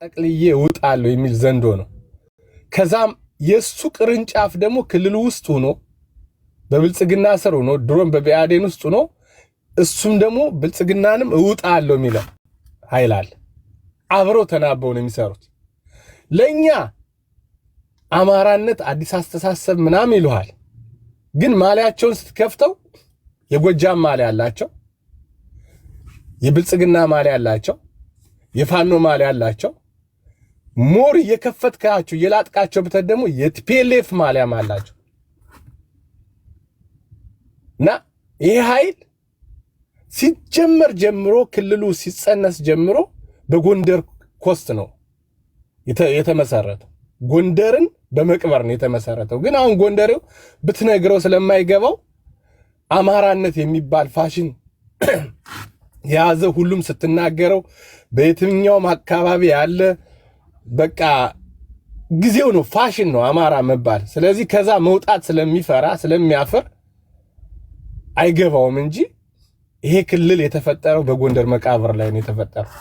ጠቅልዬ እውጣለሁ የሚል ዘንዶ ነው። ከዛም የሱ ቅርንጫፍ ደግሞ ክልሉ ውስጥ ሆኖ በብልጽግና ስር ሆኖ ድሮም በቢአዴን ውስጥ ሆኖ እሱም ደግሞ ብልጽግናንም እውጣለሁ የሚለው ኃይል አለ። አብረው ተናበው ነው የሚሰሩት። ለኛ አማራነት አዲስ አስተሳሰብ ምናምን ይሉሃል፣ ግን ማሊያቸውን ስትከፍተው የጎጃም ማሊያ አላቸው፣ የብልጽግና ማሊያ አላቸው፣ የፋኖ ማሊያ አላቸው። ሞር እየከፈትካቸው የላጥቃቸው ብተት ደግሞ የቲፒኤልኤፍ ማሊያም አላቸው። እና ይሄ ኃይል ሲጀመር ጀምሮ ክልሉ ሲጸነስ ጀምሮ በጎንደር ኮስት ነው የተመሰረተው። ጎንደርን በመቅበር ነው የተመሰረተው። ግን አሁን ጎንደሬው ብትነግረው ስለማይገባው አማራነት የሚባል ፋሽን የያዘ ሁሉም ስትናገረው በየትኛውም አካባቢ ያለ በቃ ጊዜው ነው፣ ፋሽን ነው አማራ መባል። ስለዚህ ከዛ መውጣት ስለሚፈራ ስለሚያፍር አይገባውም እንጂ ይሄ ክልል የተፈጠረው በጎንደር መቃብር ላይ ነው የተፈጠረው።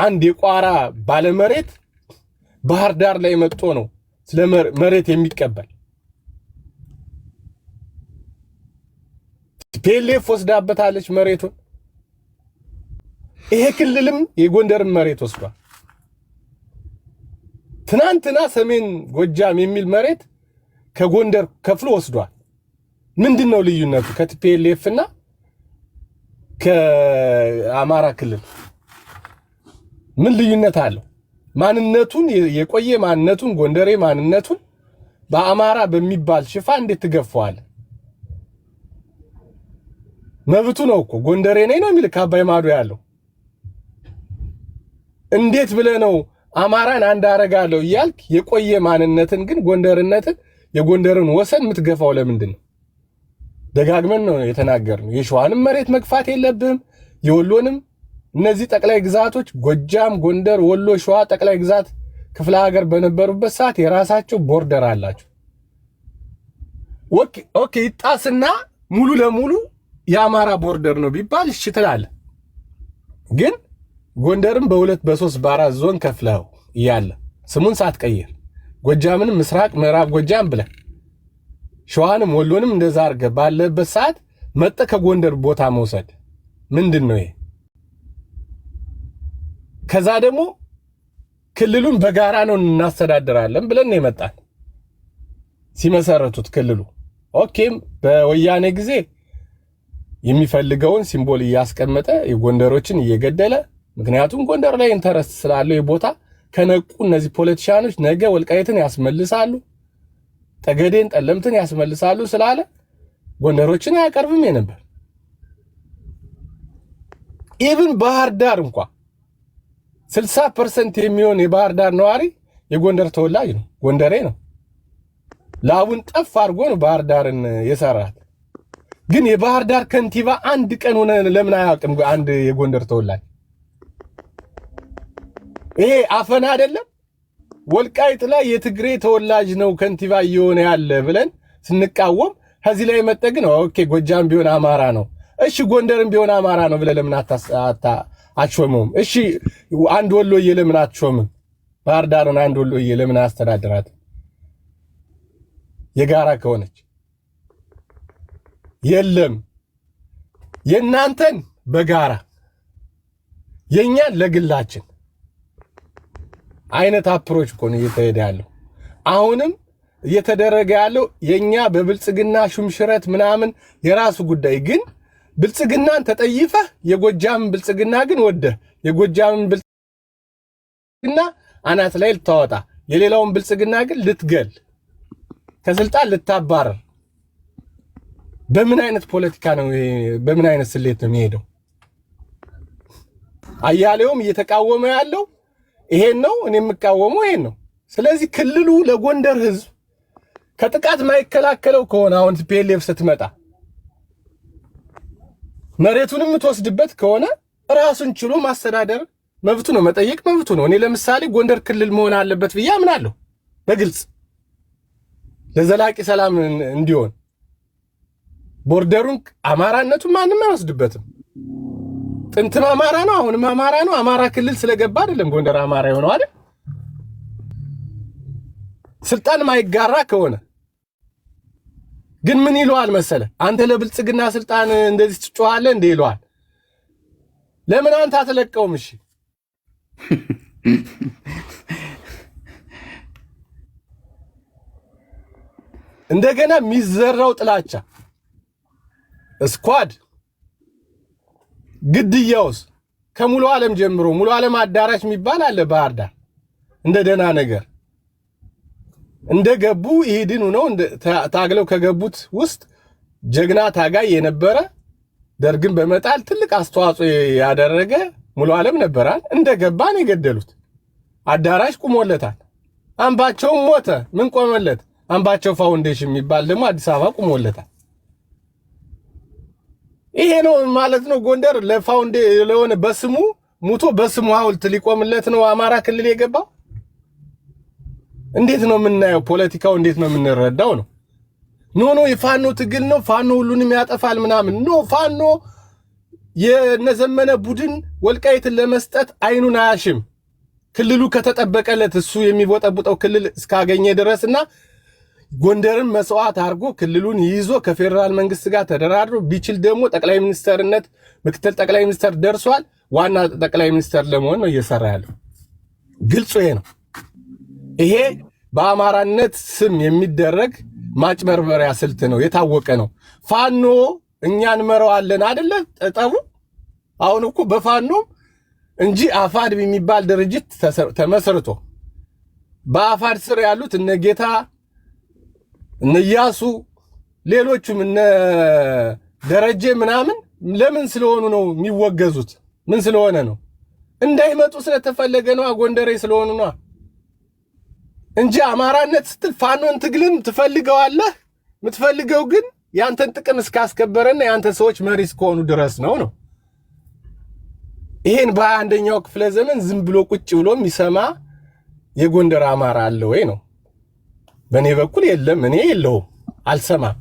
አንድ የቋራ ባለመሬት ባህር ዳር ላይ መጥቶ ነው ስለ መሬት የሚቀበል። ቲፒኤልኤፍ ወስዳበታለች መሬቱን። ይሄ ክልልም የጎንደርን መሬት ወስዷል። ትናንትና ሰሜን ጎጃም የሚል መሬት ከጎንደር ከፍሎ ወስዷል። ምንድነው ልዩነቱ ከቲፒኤልኤፍ እና ከአማራ ክልል? ምን ልዩነት አለው? ማንነቱን የቆየ ማንነቱን ጎንደሬ ማንነቱን በአማራ በሚባል ሽፋን እንዴት ትገፋዋል? መብቱ ነው እኮ ጎንደሬ ነኝ ነው የሚል ከአባይ ማዶ ያለው። እንዴት ብለህ ነው አማራን አንድ አረጋለሁ እያልክ የቆየ ማንነትን ግን ጎንደርነትን የጎንደርን ወሰን የምትገፋው ለምንድን ነው? ደጋግመን ነው የተናገርነው። የሸዋንም መሬት መግፋት የለብህም፣ የወሎንም። እነዚህ ጠቅላይ ግዛቶች ጎጃም፣ ጎንደር፣ ወሎ፣ ሸዋ ጠቅላይ ግዛት ክፍለ ሀገር በነበሩበት ሰዓት የራሳቸው ቦርደር አላቸው። ኦኬ ይጣስና ሙሉ ለሙሉ የአማራ ቦርደር ነው ቢባል እሺ ትላለህ። ግን ጎንደርም በሁለት በሶስት በአራት ዞን ከፍለው እያለ ስሙን ሳትቀይር ጎጃምንም ምስራቅ ምዕራብ ጎጃም ብለህ ሸዋንም ወሎንም እንደዛ አድርገህ ባለበት ሰዓት መጠ ከጎንደር ቦታ መውሰድ ምንድን ነው ይሄ? ከዛ ደግሞ ክልሉን በጋራ ነው እናስተዳድራለን ብለን ነው የመጣን ሲመሰረቱት ክልሉ። ኦኬም በወያኔ ጊዜ የሚፈልገውን ሲምቦል እያስቀመጠ የጎንደሮችን እየገደለ፣ ምክንያቱም ጎንደር ላይ ኢንተረስት ስላለው የቦታ ከነቁ እነዚህ ፖለቲሻኖች ነገ ወልቃይትን ያስመልሳሉ፣ ጠገዴን ጠለምትን ያስመልሳሉ ስላለ ጎንደሮችን አያቀርብም የነበር። ኢቭን ባህር ዳር እንኳን 60% የሚሆን የባህር ዳር ነዋሪ የጎንደር ተወላጅ ነው፣ ጎንደሬ ነው። ላቡን ጠፍ አድርጎ ነው ባህር ዳርን የሰራት። ግን የባህር ዳር ከንቲባ አንድ ቀን ሆነ ለምን አያውቅም? አንድ የጎንደር ተወላጅ ይሄ አፈና አይደለም? ወልቃይት ላይ የትግሬ ተወላጅ ነው ከንቲባ እየሆነ ያለ ብለን ስንቃወም ከዚህ ላይ መጠግን ኦኬ ጎጃም ቢሆን አማራ ነው፣ እሺ ጎንደርም ቢሆን አማራ ነው ብለህ ለምን አትሾመውም? እሺ አንድ ወሎዬ ለምን አትሾምም? ባህር ዳርን አንድ ወሎዬ ለምን አስተዳድራት? የጋራ ከሆነች የለም የናንተን በጋራ የኛን ለግላችን አይነት አፕሮች እኮ ነው እየተሄደ ያለው። አሁንም እየተደረገ ያለው የኛ በብልጽግና ሹምሽረት ምናምን የራሱ ጉዳይ። ግን ብልጽግናን ተጠይፈህ የጎጃምን ብልጽግና ግን ወደህ የጎጃምን ብልጽግና አናት ላይ ልታወጣ የሌላውን ብልጽግና ግን ልትገል ከስልጣን ልታባረር በምን አይነት ፖለቲካ ነው? በምን አይነት ስሌት ነው የሚሄደው? አያሌውም እየተቃወመ ያለው ይሄን ነው፣ እኔ የምቃወመው ይሄን ነው። ስለዚህ ክልሉ ለጎንደር ህዝብ ከጥቃት ማይከላከለው ከሆነ አሁን ቲፒኤልኤፍ ስትመጣ መሬቱንም የምትወስድበት ከሆነ ራሱን ችሎ ማስተዳደር መብቱ ነው፣ መጠየቅ መብቱ ነው። እኔ ለምሳሌ ጎንደር ክልል መሆን አለበት ብዬ አምናለሁ በግልጽ ለዘላቂ ሰላም እንዲሆን። ቦርደሩን አማራነቱን ማንም አይወስድበትም። ጥንትም አማራ ነው፣ አሁንም አማራ ነው። አማራ ክልል ስለገባ አይደለም ጎንደር አማራ የሆነው አይደል? ስልጣን ማይጋራ ከሆነ ግን ምን ይለዋል መሰለ? አንተ ለብልጽግና ስልጣን እንደዚህ ትጮሃለህ እንዴ ይለዋል። ለምን አንተ አትለቀውም? እሺ እንደገና የሚዘራው ጥላቻ ስኳድ ግድያውስ ከሙሉ ዓለም ጀምሮ ሙሉ ዓለም አዳራሽ የሚባል አለ ባህር ዳር እንደ ደና ነገር እንደገቡ ይሄድኑ ነው ታግለው ከገቡት ውስጥ ጀግና ታጋይ የነበረ ደርግን በመጣል ትልቅ አስተዋጽኦ ያደረገ ሙሉ ዓለም ነበራል። እንደገባ ነው የገደሉት። አዳራሽ ቁሞለታል። አምባቸው ሞተ። ምን ቆመለት? አምባቸው ፋውንዴሽን የሚባል ደግሞ አዲስ አበባ ቁሞለታል። ይሄ ነው ማለት ነው። ጎንደር ለሆነ በስሙ ሙቶ በስሙ ሐውልት ሊቆምለት ነው አማራ ክልል የገባው። እንዴት ነው የምናየው? ፖለቲካው እንዴት ነው የምንረዳው ነው? ኖ የፋኖ ትግል ነው፣ ፋኖ ሁሉንም ያጠፋል ምናምን። ኖ ፋኖ የነዘመነ ቡድን ወልቃይትን ለመስጠት አይኑን አያሽም። ክልሉ ከተጠበቀለት እሱ የሚቦጠቡጠው ክልል እስካገኘ ድረስና ጎንደርን መስዋዕት አድርጎ ክልሉን ይዞ ከፌደራል መንግስት ጋር ተደራድሮ ቢችል ደግሞ ጠቅላይ ሚኒስተርነት ምክትል ጠቅላይ ሚኒስተር ደርሷል። ዋና ጠቅላይ ሚኒስተር ለመሆን ነው እየሰራ ያለው። ግልጽ ይሄ ነው። ይሄ በአማራነት ስም የሚደረግ ማጭበርበሪያ ስልት ነው፣ የታወቀ ነው። ፋኖ እኛን መረዋለን አይደለ? ጠጠቡ አሁን እኮ በፋኖ እንጂ አፋድ የሚባል ድርጅት ተመስርቶ በአፋድ ስር ያሉት እነ ጌታ እነ ያሱ ሌሎችም እነ ደረጀ ምናምን ለምን ስለሆኑ ነው የሚወገዙት? ምን ስለሆነ ነው? እንዳይመጡ ስለተፈለገ ነው። ጎንደሬ ስለሆኑ ነው እንጂ አማራነት ስትል ፋኖን ትግልን ትፈልገዋለህ። የምትፈልገው ግን ያንተን ጥቅም እስካስከበረና ያንተ ሰዎች መሪ እስከሆኑ ድረስ ነው። ይሄን በ21ኛው ክፍለ ዘመን ዝም ብሎ ቁጭ ብሎ የሚሰማ የጎንደር አማራ አለ ወይ ነው? በኔ በኩል የለም። እኔ የለውም፣ አልሰማም።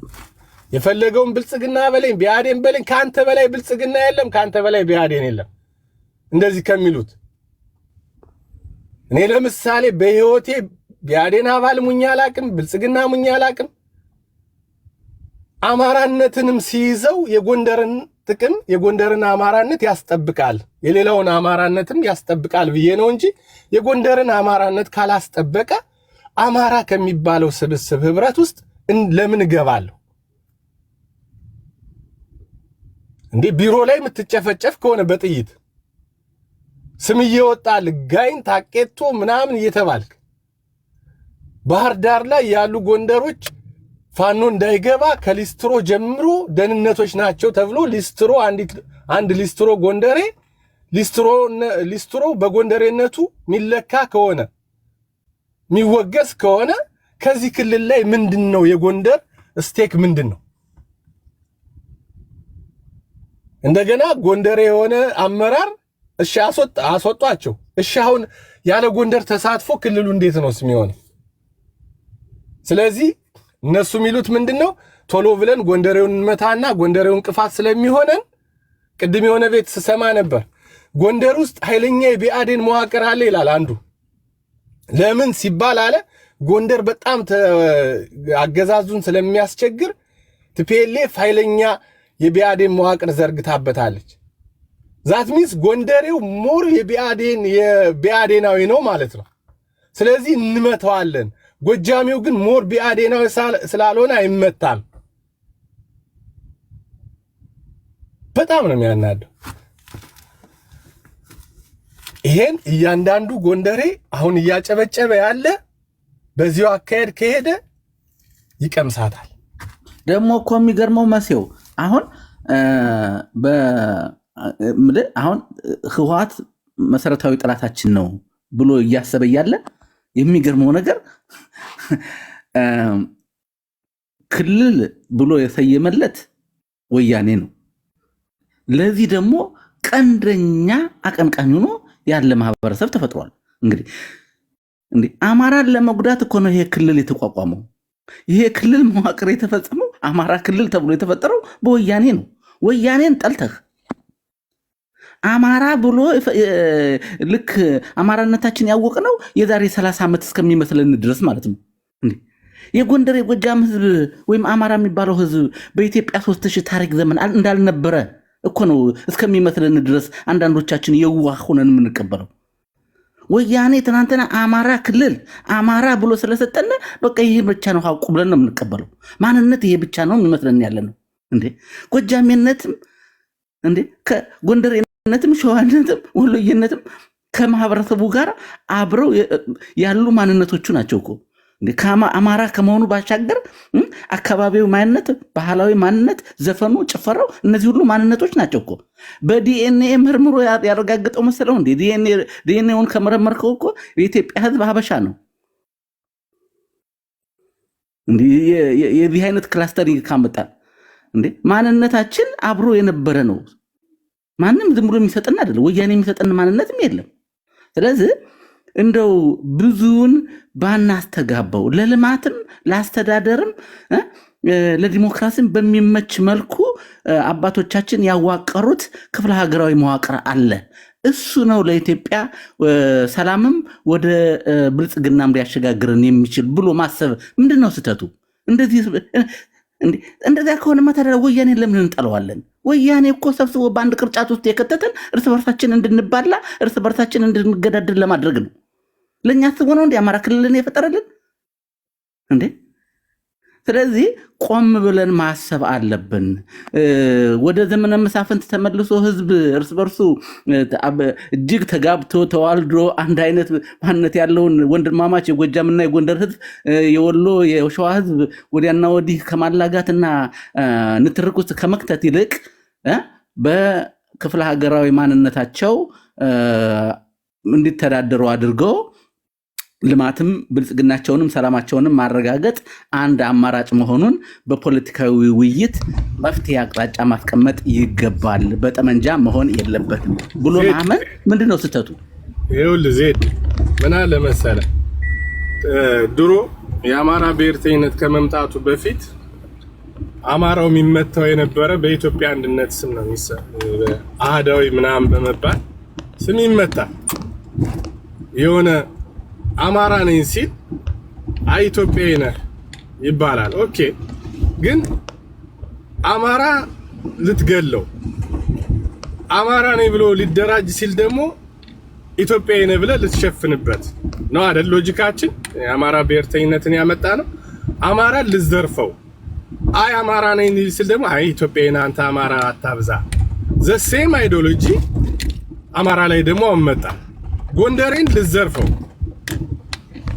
የፈለገውን ብልጽግና በለኝ ቢያዴን በለኝ፣ ካንተ በላይ ብልጽግና የለም፣ ካንተ በላይ ቢያዴን የለም። እንደዚህ ከሚሉት እኔ ለምሳሌ በህይወቴ ቢያዴን አባል ሙኛ አላቅም፣ ብልጽግና ሙኛ አላቅም። አማራነትንም ሲይዘው የጎንደርን ጥቅም የጎንደርን አማራነት ያስጠብቃል፣ የሌላውን አማራነትም ያስጠብቃል ብዬ ነው እንጂ የጎንደርን አማራነት ካላስጠበቀ አማራ ከሚባለው ስብስብ ህብረት ውስጥ ለምን እገባለሁ እንዴ? ቢሮ ላይ የምትጨፈጨፍ ከሆነ በጥይት ስም እየወጣል ጋይን ታቄቶ ምናምን እየተባልክ ባህር ዳር ላይ ያሉ ጎንደሮች ፋኖ እንዳይገባ ከሊስትሮ ጀምሮ ደህንነቶች ናቸው ተብሎ ሊስትሮ አንድ ሊስትሮ ጎንደሬ ሊስትሮ በጎንደሬነቱ ሚለካ ከሆነ ሚወገስ ከሆነ ከዚህ ክልል ላይ ምንድነው የጎንደር ስቴክ ምንድነው? እንደገና ጎንደሬ የሆነ አመራር እሺ አስወጧቸው። እሺ አሁን ያለ ጎንደር ተሳትፎ ክልሉ እንዴት ነው የሚሆነው? ስለዚህ እነሱ የሚሉት ምንድነው? ቶሎ ብለን ጎንደሬውን እንመታና ጎንደሬውን እንቅፋት ስለሚሆነን ቅድም የሆነ ቤት ስሰማ ነበር ጎንደር ውስጥ ኃይለኛ የቢአዴን መዋቅር አለ ይላል አንዱ። ለምን ሲባል አለ ጎንደር በጣም አገዛዙን ስለሚያስቸግር ቲፒኤልኤፍ ኃይለኛ የቢአዴን መዋቅር ዘርግታበታለች። ዛት ሚንስ ጎንደሬው ሞር የቢአዴናዊ ነው ማለት ነው። ስለዚህ እንመታዋለን። ጎጃሚው ግን ሞር ቢአዴናዊ ስላልሆነ አይመታም። በጣም ነው የሚያናደው። ይሄን እያንዳንዱ ጎንደሬ አሁን እያጨበጨበ ያለ በዚሁ አካሄድ ከሄደ ይቀምሳታል። ደግሞ እኮ የሚገርመው መሴው አሁን አሁን ህወሓት መሰረታዊ ጥላታችን ነው ብሎ እያሰበ ያለ የሚገርመው ነገር ክልል ብሎ የሰየመለት ወያኔ ነው። ለዚህ ደግሞ ቀንደኛ አቀንቃኝ ሆኖ ያለ ማህበረሰብ ተፈጥሯል። እንግዲህ አማራን ለመጉዳት እኮ ነው ይሄ ክልል የተቋቋመው። ይሄ ክልል መዋቅር የተፈጸመው አማራ ክልል ተብሎ የተፈጠረው በወያኔ ነው። ወያኔን ጠልተህ አማራ ብሎ ልክ አማራነታችን ያወቅነው የዛሬ 30 ዓመት እስከሚመስለን ድረስ ማለት ነው። የጎንደር የጎጃም ህዝብ ወይም አማራ የሚባለው ህዝብ በኢትዮጵያ 3000 ታሪክ ዘመን እንዳልነበረ እኮ ነው እስከሚመስለን ድረስ አንዳንዶቻችን የዋህ ሆነን የምንቀበለው። ወያኔ ትናንትና አማራ ክልል አማራ ብሎ ስለሰጠን በቃ ይሄ ብቻ ነው ሐቁ ብለን ነው የምንቀበለው። ማንነት ይሄ ብቻ ነው የሚመስለን ያለ ነው እንዴ? ጎጃሜነትም እንዴ ከጎንደሬነትም ሸዋነትም ወሎዬነትም ከማህበረሰቡ ጋር አብረው ያሉ ማንነቶቹ ናቸው እኮ እንዴ። አማራ ከመሆኑ ባሻገር አካባቢው ማንነት፣ ባህላዊ ማንነት፣ ዘፈኑ፣ ጭፈራው እነዚህ ሁሉ ማንነቶች ናቸው እኮ። በዲኤንኤ ምርምሮ ያረጋግጠው መሰለው እንዴ? ዲኤንኤውን ከመረመርከው እኮ የኢትዮጵያ ህዝብ ሀበሻ ነው እንዴ። የዚህ አይነት ክላስተሪንግ ካመጣል እንዴ ማንነታችን አብሮ የነበረ ነው። ማንም ዝም ብሎ የሚሰጥና አይደለም። ወያኔ የሚሰጥን ማንነትም የለም። ስለዚህ እንደው ብዙውን ባናስተጋባው ለልማትም ለአስተዳደርም ለዲሞክራሲም በሚመች መልኩ አባቶቻችን ያዋቀሩት ክፍለ ሀገራዊ መዋቅር አለ። እሱ ነው ለኢትዮጵያ ሰላምም ወደ ብልጽግናም ሊያሸጋግረን የሚችል ብሎ ማሰብ ምንድነው ስህተቱ? እንደዚያ ከሆነማ ታዲያ ወያኔን ለምን እንጠለዋለን? ወያኔ እኮ ሰብስቦ በአንድ ቅርጫት ውስጥ የከተተን እርስ በርሳችን እንድንባላ እርስ በርሳችን እንድንገዳደል ለማድረግ ነው። ለእኛ አስቦ ነው እንዴ አማራ ክልልን የፈጠረልን እንዴ? ስለዚህ ቆም ብለን ማሰብ አለብን። ወደ ዘመነ መሳፍንት ተመልሶ ህዝብ እርስ በርሱ እጅግ ተጋብቶ ተዋልዶ አንድ አይነት ማንነት ያለውን ወንድማማች የጎጃምና የጎንደር ህዝብ የወሎ የሸዋ ህዝብ ወዲያና ወዲህ ከማላጋትና ንትርክ ውስጥ ከመክተት ይልቅ በክፍለ ሀገራዊ ማንነታቸው እንዲተዳደሩ አድርገው ልማትም ብልጽግናቸውንም ሰላማቸውንም ማረጋገጥ አንድ አማራጭ መሆኑን በፖለቲካዊ ውይይት መፍትሄ አቅጣጫ ማስቀመጥ ይገባል። በጠመንጃ መሆን የለበትም ብሎ ማመን ምንድነው ስህተቱ? ይኸውልህ ዜድ ምን አለ መሰለህ፣ ድሮ የአማራ ብሔርተኝነት ከመምጣቱ በፊት አማራው የሚመታው የነበረ በኢትዮጵያ አንድነት ስም ነው። አህዳዊ ምናምን በመባል ስም ይመታ የሆነ አማራ ነኝ ሲል አይ ኢትዮጵያዊ ነህ ይባላል። ኦኬ፣ ግን አማራ ልትገለው አማራ ነኝ ብሎ ሊደራጅ ሲል ደግሞ ኢትዮጵያዊ ነህ ብለህ ልትሸፍንበት ነው አይደል? ሎጂካችን የአማራ ብሔርተኝነትን ያመጣ ነው። አማራ ልትዘርፈው አይ አማራ ነኝ ሲል ደግሞ አይ ኢትዮጵያዊ ነህ አንተ አማራ አታብዛ። ዘ ሴም አይዲዮሎጂ አማራ ላይ ደግሞ አመጣ። ጎንደሬን ልትዘርፈው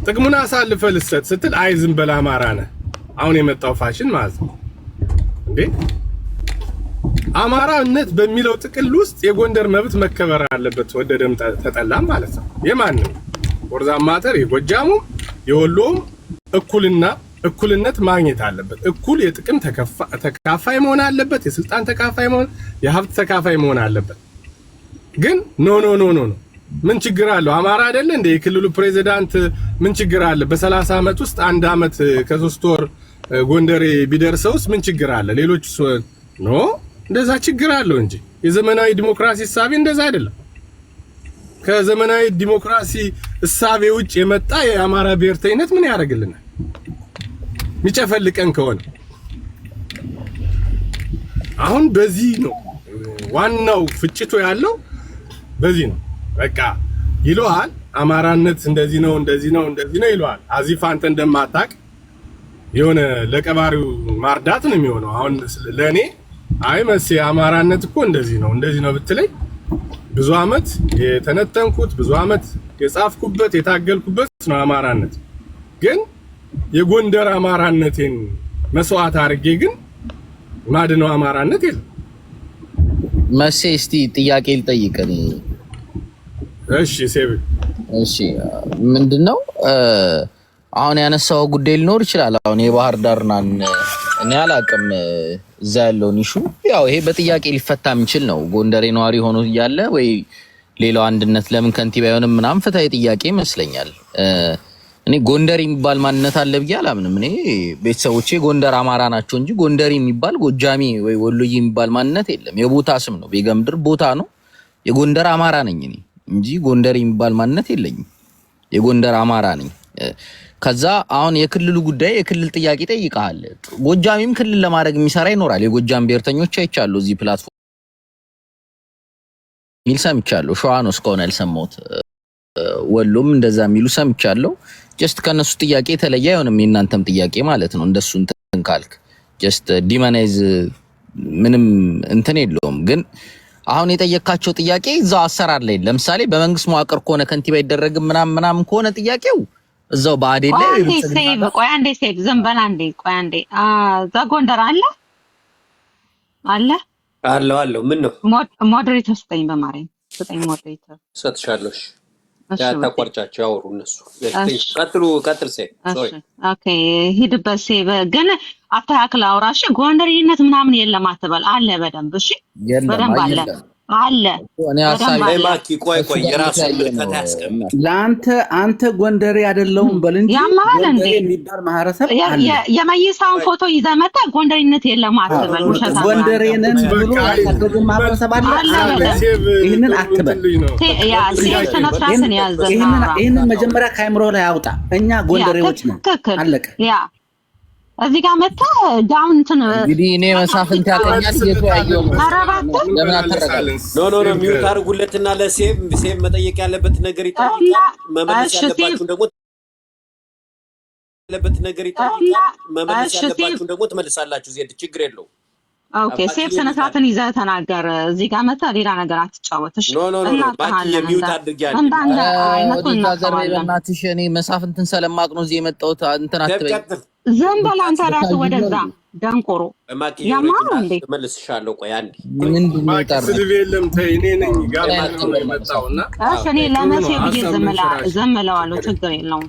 ጥቅሙን አሳልፈህ ልትሰጥ ስትል አይ ዝም በል አማራ ነህ። አሁን የመጣው ፋሽን ማለት ነው እንዴ? አማራነት በሚለው ጥቅል ውስጥ የጎንደር መብት መከበር አለበት፣ ወደደም ተጠላም ማለት ነው። የማንም ወርዛም ማተር የጎጃሙ የወሎም እኩልነት ማግኘት አለበት። እኩል የጥቅም ተካፋይ መሆን አለበት። የስልጣን ተካፋይ መሆን፣ የሀብት ተካፋይ መሆን አለበት። ግን ኖ ምን ችግር አለው? አማራ አይደለ እንደ የክልሉ ፕሬዝዳንት ምን ችግር አለ? በ30 ዓመት ውስጥ አንድ ዓመት ከ3 ወር ጎንደሬ ቢደርሰውስ ምን ችግር አለ? ሌሎች ኖ እንደዛ ችግር አለው እንጂ የዘመናዊ ዲሞክራሲ እሳቤ እንደዛ አይደለም። ከዘመናዊ ዲሞክራሲ እሳቤ ውጭ የመጣ የአማራ ብሔርተኝነት ምን ያደርግልናል? የሚጨፈልቀን ከሆነ አሁን በዚህ ነው ዋናው ፍጭቱ ያለው በዚህ ነው። በቃ ይሏል አማራነት እንደዚህ ነው ይሏል። አዚፍ አንተ እንደማታውቅ የሆነ ለቀባሪው ማርዳት ነው የሚሆነው። አሁን ለኔ አይ መሲ አማራነት እኮ እንደዚህ ነው ብትለኝ ብዙ አመት የተነተንኩት ብዙ አመት የጻፍኩበት የታገልኩበት ነው አማራነት። ግን የጎንደር አማራነቴን መስዋዕት አድርጌ ግን ማድነው አማራነት የለም። መሲ እስቲ ጥያቄ ልጠይቅህ። እሺ ሴብ እሺ ምንድነው አሁን ያነሳው ጉዳይ ሊኖር ይችላል። አሁን የባህር ዳርናን እኔ አላቅም እዛ ያለውን ኢሹ ያው ይሄ በጥያቄ ሊፈታ የሚችል ነው። ጎንደሬ ነዋሪ ሆኖ እያለ ወይ ሌላው አንድነት ለምን ከንቲባ አይሆንም ምናምን ፍትሃዊ ጥያቄ ይመስለኛል። እኔ ጎንደር የሚባል ማንነት አለ ብዬ አላምንም። እኔ ቤተሰቦቼ ጎንደር አማራ ናቸው እንጂ ጎንደር የሚባል ጎጃሚ ወይ ወሎዬ የሚባል ማንነት የለም። የቦታ ስም ነው። ቤገምድር ቦታ ነው። የጎንደር አማራ ነኝ እኔ እንጂ ጎንደር የሚባል ማንነት የለኝም። የጎንደር አማራ ነኝ። ከዛ አሁን የክልሉ ጉዳይ የክልል ጥያቄ ጠይቀሃል። ጎጃሚም ክልል ለማድረግ የሚሰራ ይኖራል። የጎጃም ብሔርተኞች አይቻለሁ እዚህ ፕላትፎርም ሚል ሰምቻለሁ። ሸዋ ነው እስካሁን ያልሰማሁት። ወሎም እንደዛ የሚሉ ሰምቻለሁ። ጀስት ከነሱ ጥያቄ የተለየ አይሆንም የእናንተም ጥያቄ ማለት ነው። እንደሱ እንትን ካልክ ጀስት ዲማናይዝ ምንም እንትን የለውም። ግን አሁን የጠየካቸው ጥያቄ እዛው አሰራር ላይ ለምሳሌ በመንግስት መዋቅር ከሆነ ከንቲባ ይደረግ ምናምን ከሆነ ጥያቄው እዛው ባዴ ላይ ቆይ አንዴ ሴቭ ዝም በል አንዴ ቆይ አንዴ እዛ ጎንደር አለ አለው ምን ነው ሞዴሬተር ስጠኝ በማርያም ስጠኝ ሞዴሬተር ሰጥሻለሁ። ያታቋርጫቸው ያወሩ እነሱ ቀጥል ሴቭ ሶሪ ኦኬ ሂድበት ሴቭ ግን አስተካክል አውራ እሺ ጎንደሬነት ምናምን የለም አትበል አለ በደንብ እሺ በደንብ አለ እኔ ሐሳብ ላይ ማኪ ቆይ የራሱ ምልከታ ያስቀምጥ አንተ ጎንደሬ አይደለሁም በል እንጂ ጎንደሬ የሚባል ማህበረሰብ አለ። የመይሳውን ፎቶ ይዘህ መጣህ ጎንደሬነት የለም አትበል ውሸታ ጎንደሬንን ብሎ ያሳደገ ማህበረሰብ አለ። ይሄንን አትበል ያ ስነስርዓትን ያዘ ይሄንን መጀመሪያ ከአይምሮ ላይ አውጣ። እኛ ጎንደሬዎች ነን አለቀ። ያ እዚህ ጋር መጣ ዳውን እንትን እንግዲህ እኔ መሳፍንት ያቀኛል እየተያየው ለምን አተረጋለ ኖ ሚውት አድርጉለትና ለሴቭ መጠየቅ ያለበት ነገር ይጠይቃል። መመለስ ያለባችሁ ደግሞ ትመልሳላችሁ። ዜድ ችግር የለው። ኦኬ ሴቭ ስነስርዓትን ይዘህ ተናገር። እዚህ ጋር መጣ ሌላ ነገር አትጫወት እሺ። ኖ ባኪ የሚውት አድርጊያለሁ እንዳንተ አይነቱን እናትሽ እኔ መሳፍንትን ስለማቅ ነው እዚህ የመጣሁት። እንትን አትበይ ዝም በል አንተ ራስህ ወደዛ ደንቆሮ ያማሩ እንዴ መልስሻለሁ። ቆይ አንዴ ምንድነው ታርኩ ስልብ የለም ተይ እኔ ነኝ ጋር ነው የመጣውና እኔ ለመቼ ብዬ ዘመለዋለሁ ችግር የለውም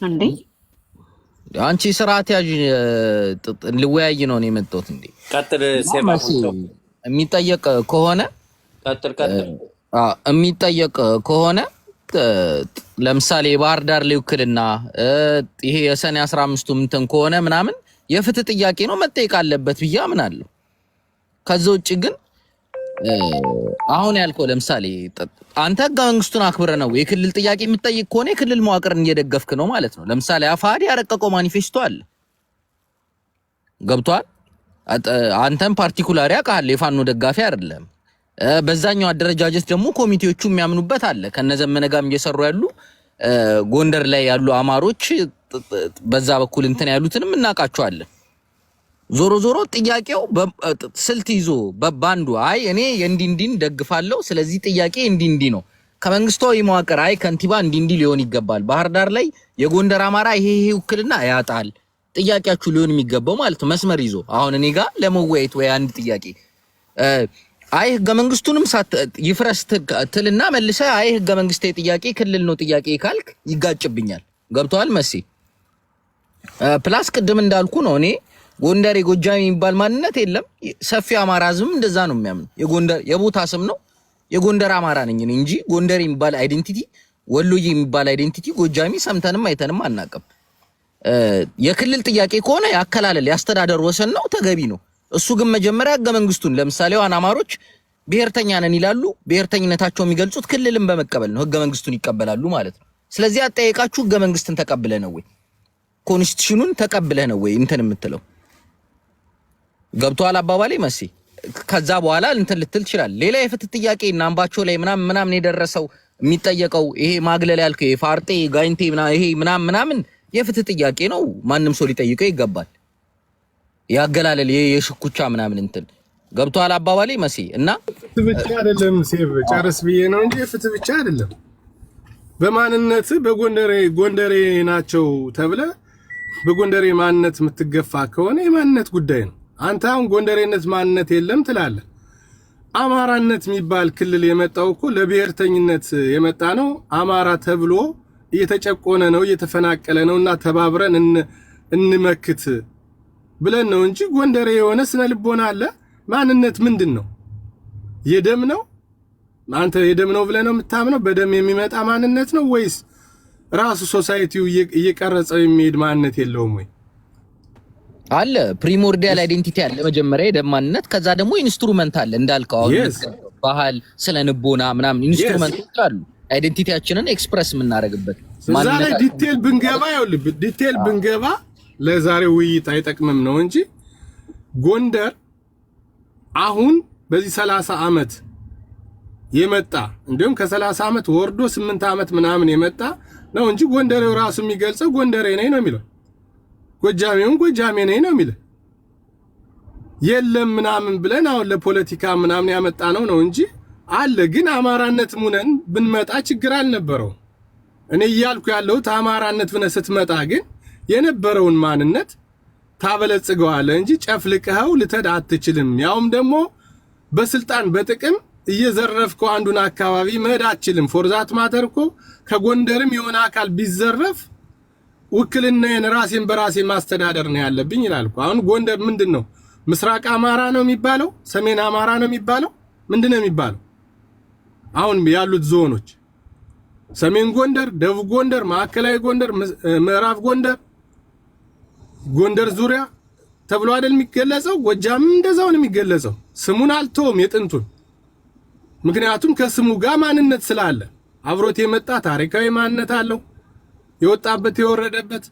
እንዴ አንቺ ስርዓት ያዥ ልወያይ ነው እኔ የመጣሁት እንዴ ቀጥል ሴባሱ የሚጠየቅ ከሆነ ቀጥል የሚጠየቅ ከሆነ ለምሳሌ ባህር ዳር ላይ ውክልና ይሄ የሰኔ 15ቱ እንትን ከሆነ ምናምን የፍትህ ጥያቄ ነው መጠየቅ አለበት ብዬ አምናለሁ። ከዛ ውጪ ግን አሁን ያልከው ለምሳሌ አንተ ህገ መንግስቱን አክብረ ነው የክልል ጥያቄ የምትጠይቅ ከሆነ የክልል መዋቅርን እየደገፍክ ነው ማለት ነው። ለምሳሌ አፋድ ያረቀቀው ማኒፌስቶ አለ ገብቷል። አንተም ፓርቲኩላሪ አቃለ የፋኖ ደጋፊ አይደለም። በዛኛው አደረጃጀት ደግሞ ኮሚቴዎቹ የሚያምኑበት አለ ከነዘመነ ጋርም እየሰሩ ያሉ ጎንደር ላይ ያሉ አማሮች በዛ በኩል እንትን ያሉትንም እናቃቸዋለን። ዞሮ ጥያቄው ስልት ይዞ በባንዱ አይ እኔ የእንዲንዲን ደግፋለሁ ስለዚህ ጥያቄ እንዲንዲ ነው ከመንግስታዊ መዋቅር አይ ከንቲባ እንዲንዲ ሊሆን ይገባል ባህር ዳር ላይ የጎንደር አማራ ይሄ ውክልና ያጣል ጥያቄያችሁ ሊሆን የሚገባው ማለት መስመር ይዞ አሁን እኔ ጋር ለመወያየት ወይ አንድ ጥያቄ አይ ህገ መንግስቱንም ይፍረስ ትልና መልሰ አይ ህገ መንግስታዊ ጥያቄ ክልል ነው ጥያቄ ካልክ ይጋጭብኛል። ገብቷል መሲ ፕላስ ቅድም እንዳልኩ ነው እኔ ጎንደር የጎጃም የሚባል ማንነት የለም። ሰፊ አማራ ህዝብ እንደዛ ነው የሚያምነው። የጎንደር የቦታ ስም ነው። የጎንደር አማራ ነኝ እንጂ ጎንደር የሚባል አይዴንቲቲ ወሎዬ የሚባል አይዴንቲቲ ጎጃሚ ሰምተንም አይተንም አናውቅም። የክልል ጥያቄ ከሆነ ያከላለል ያስተዳደር ወሰን ነው ተገቢ ነው። እሱ ግን መጀመሪያ ህገ መንግስቱን ለምሳሌ ዋና አማሮች ብሔርተኛ ነን ይላሉ። ብሔርተኝነታቸው የሚገልጹት ክልልን በመቀበል ነው። ህገ መንግስቱን ይቀበላሉ ማለት ነው። ስለዚህ አጠያየቃችሁ ህገ መንግስትን ተቀብለ ነው ወይ ኮንስቲቱሽኑን ተቀብለ ነው ወይ እንትን የምትለው ገብቷል አባባሌ መሲ። ከዛ በኋላ እንትን ልትል ይችላል። ሌላ የፍትህ ጥያቄ እና አምባቸው ላይ ምናምን የደረሰው የሚጠየቀው ይሄ ማግለል ያልከው የፋርጤ ጋይንቴ ይሄ ምናምን የፍትህ ጥያቄ ነው። ማንም ሰው ሊጠይቀው ይገባል። ያገላለል የሽኩቻ ምናምን እንትን ገብቷል አባባሌ መሲ። እና ፍትህ ብቻ አይደለም ሴቭ ጨርስ ብዬ ነው እንጂ ፍትህ ብቻ አይደለም። በማንነት ጎንደሬ ናቸው ተብለ በጎንደሬ ማንነት የምትገፋ ከሆነ የማንነት ጉዳይ ነው። አንተ አሁን ጎንደሬነት ማንነት የለም ትላለህ። አማራነት የሚባል ክልል የመጣው እኮ ለብሔርተኝነት የመጣ ነው። አማራ ተብሎ እየተጨቆነ ነው እየተፈናቀለ ነውና ተባብረን እንመክት ብለን ነው እንጂ ጎንደሬ የሆነ ስነ ልቦና አለ። ማንነት ምንድን ነው? የደም ነው? አንተ የደም ነው ብለህ ነው የምታምነው? በደም የሚመጣ ማንነት ነው ወይስ ራሱ ሶሳይቲው እየቀረጸው የሚሄድ ማንነት የለውም ወይ? አለ ፕሪሞርዲያል አይዴንቲቲ አለ መጀመሪያ የደም ማንነት ከዛ ደግሞ ኢንስትሩመንት አለ እንዳልከው አሁን ባህል ስለ ንቦና ምናምን ኢንስትሩመንቶች አሉ አይዴንቲቲያችንን ኤክስፕረስ የምናደርግበት እዛ ላይ ዲቴል ብንገባ ይኸውልህ ዲቴል ብንገባ ለዛሬው ውይይት አይጠቅምም ነው እንጂ ጎንደር አሁን በዚህ 30 ዓመት የመጣ እንዲሁም ከ30 ዓመት ወርዶ 8 ዓመት ምናምን የመጣ ነው እንጂ ጎንደሬው ራሱ የሚገልጸው ጎንደሬ ነኝ ነው የሚለው ጎጃሜውን ጎጃሜ ነኝ ነው የሚለው የለም ምናምን ብለን አሁን ለፖለቲካ ምናምን ያመጣ ነው እንጂ አለ ግን አማራነት ሙነን ብንመጣ ችግር አልነበረው እኔ ይያልኩ ያለው አማራነት ብነ ስትመጣ ግን የነበረውን ማንነት ታበለጽገዋለህ እንጂ ጨፍልቀው ልተድ አትችልም ያውም ደግሞ በስልጣን በጥቅም እየዘረፍከው አንዱን አካባቢ መሄድ አትችልም ፎርዛት ማተርኮ ከጎንደርም የሆነ አካል ቢዘረፍ ውክልናዬን ራሴን በራሴ ማስተዳደር ነው ያለብኝ ይላልኩ አሁን ጎንደር ምንድነው ምስራቅ አማራ ነው የሚባለው ሰሜን አማራ ነው የሚባለው ምንድነው የሚባለው አሁን ያሉት ዞኖች ሰሜን ጎንደር ደቡብ ጎንደር ማዕከላዊ ጎንደር ምዕራብ ጎንደር ጎንደር ዙሪያ ተብሎ አይደል የሚገለጸው ጎጃም እንደዛው ነው የሚገለጸው ስሙን አልተውም የጥንቱን ምክንያቱም ከስሙ ጋር ማንነት ስላለ አብሮት የመጣ ታሪካዊ ማንነት አለው የወጣበት የወረደበት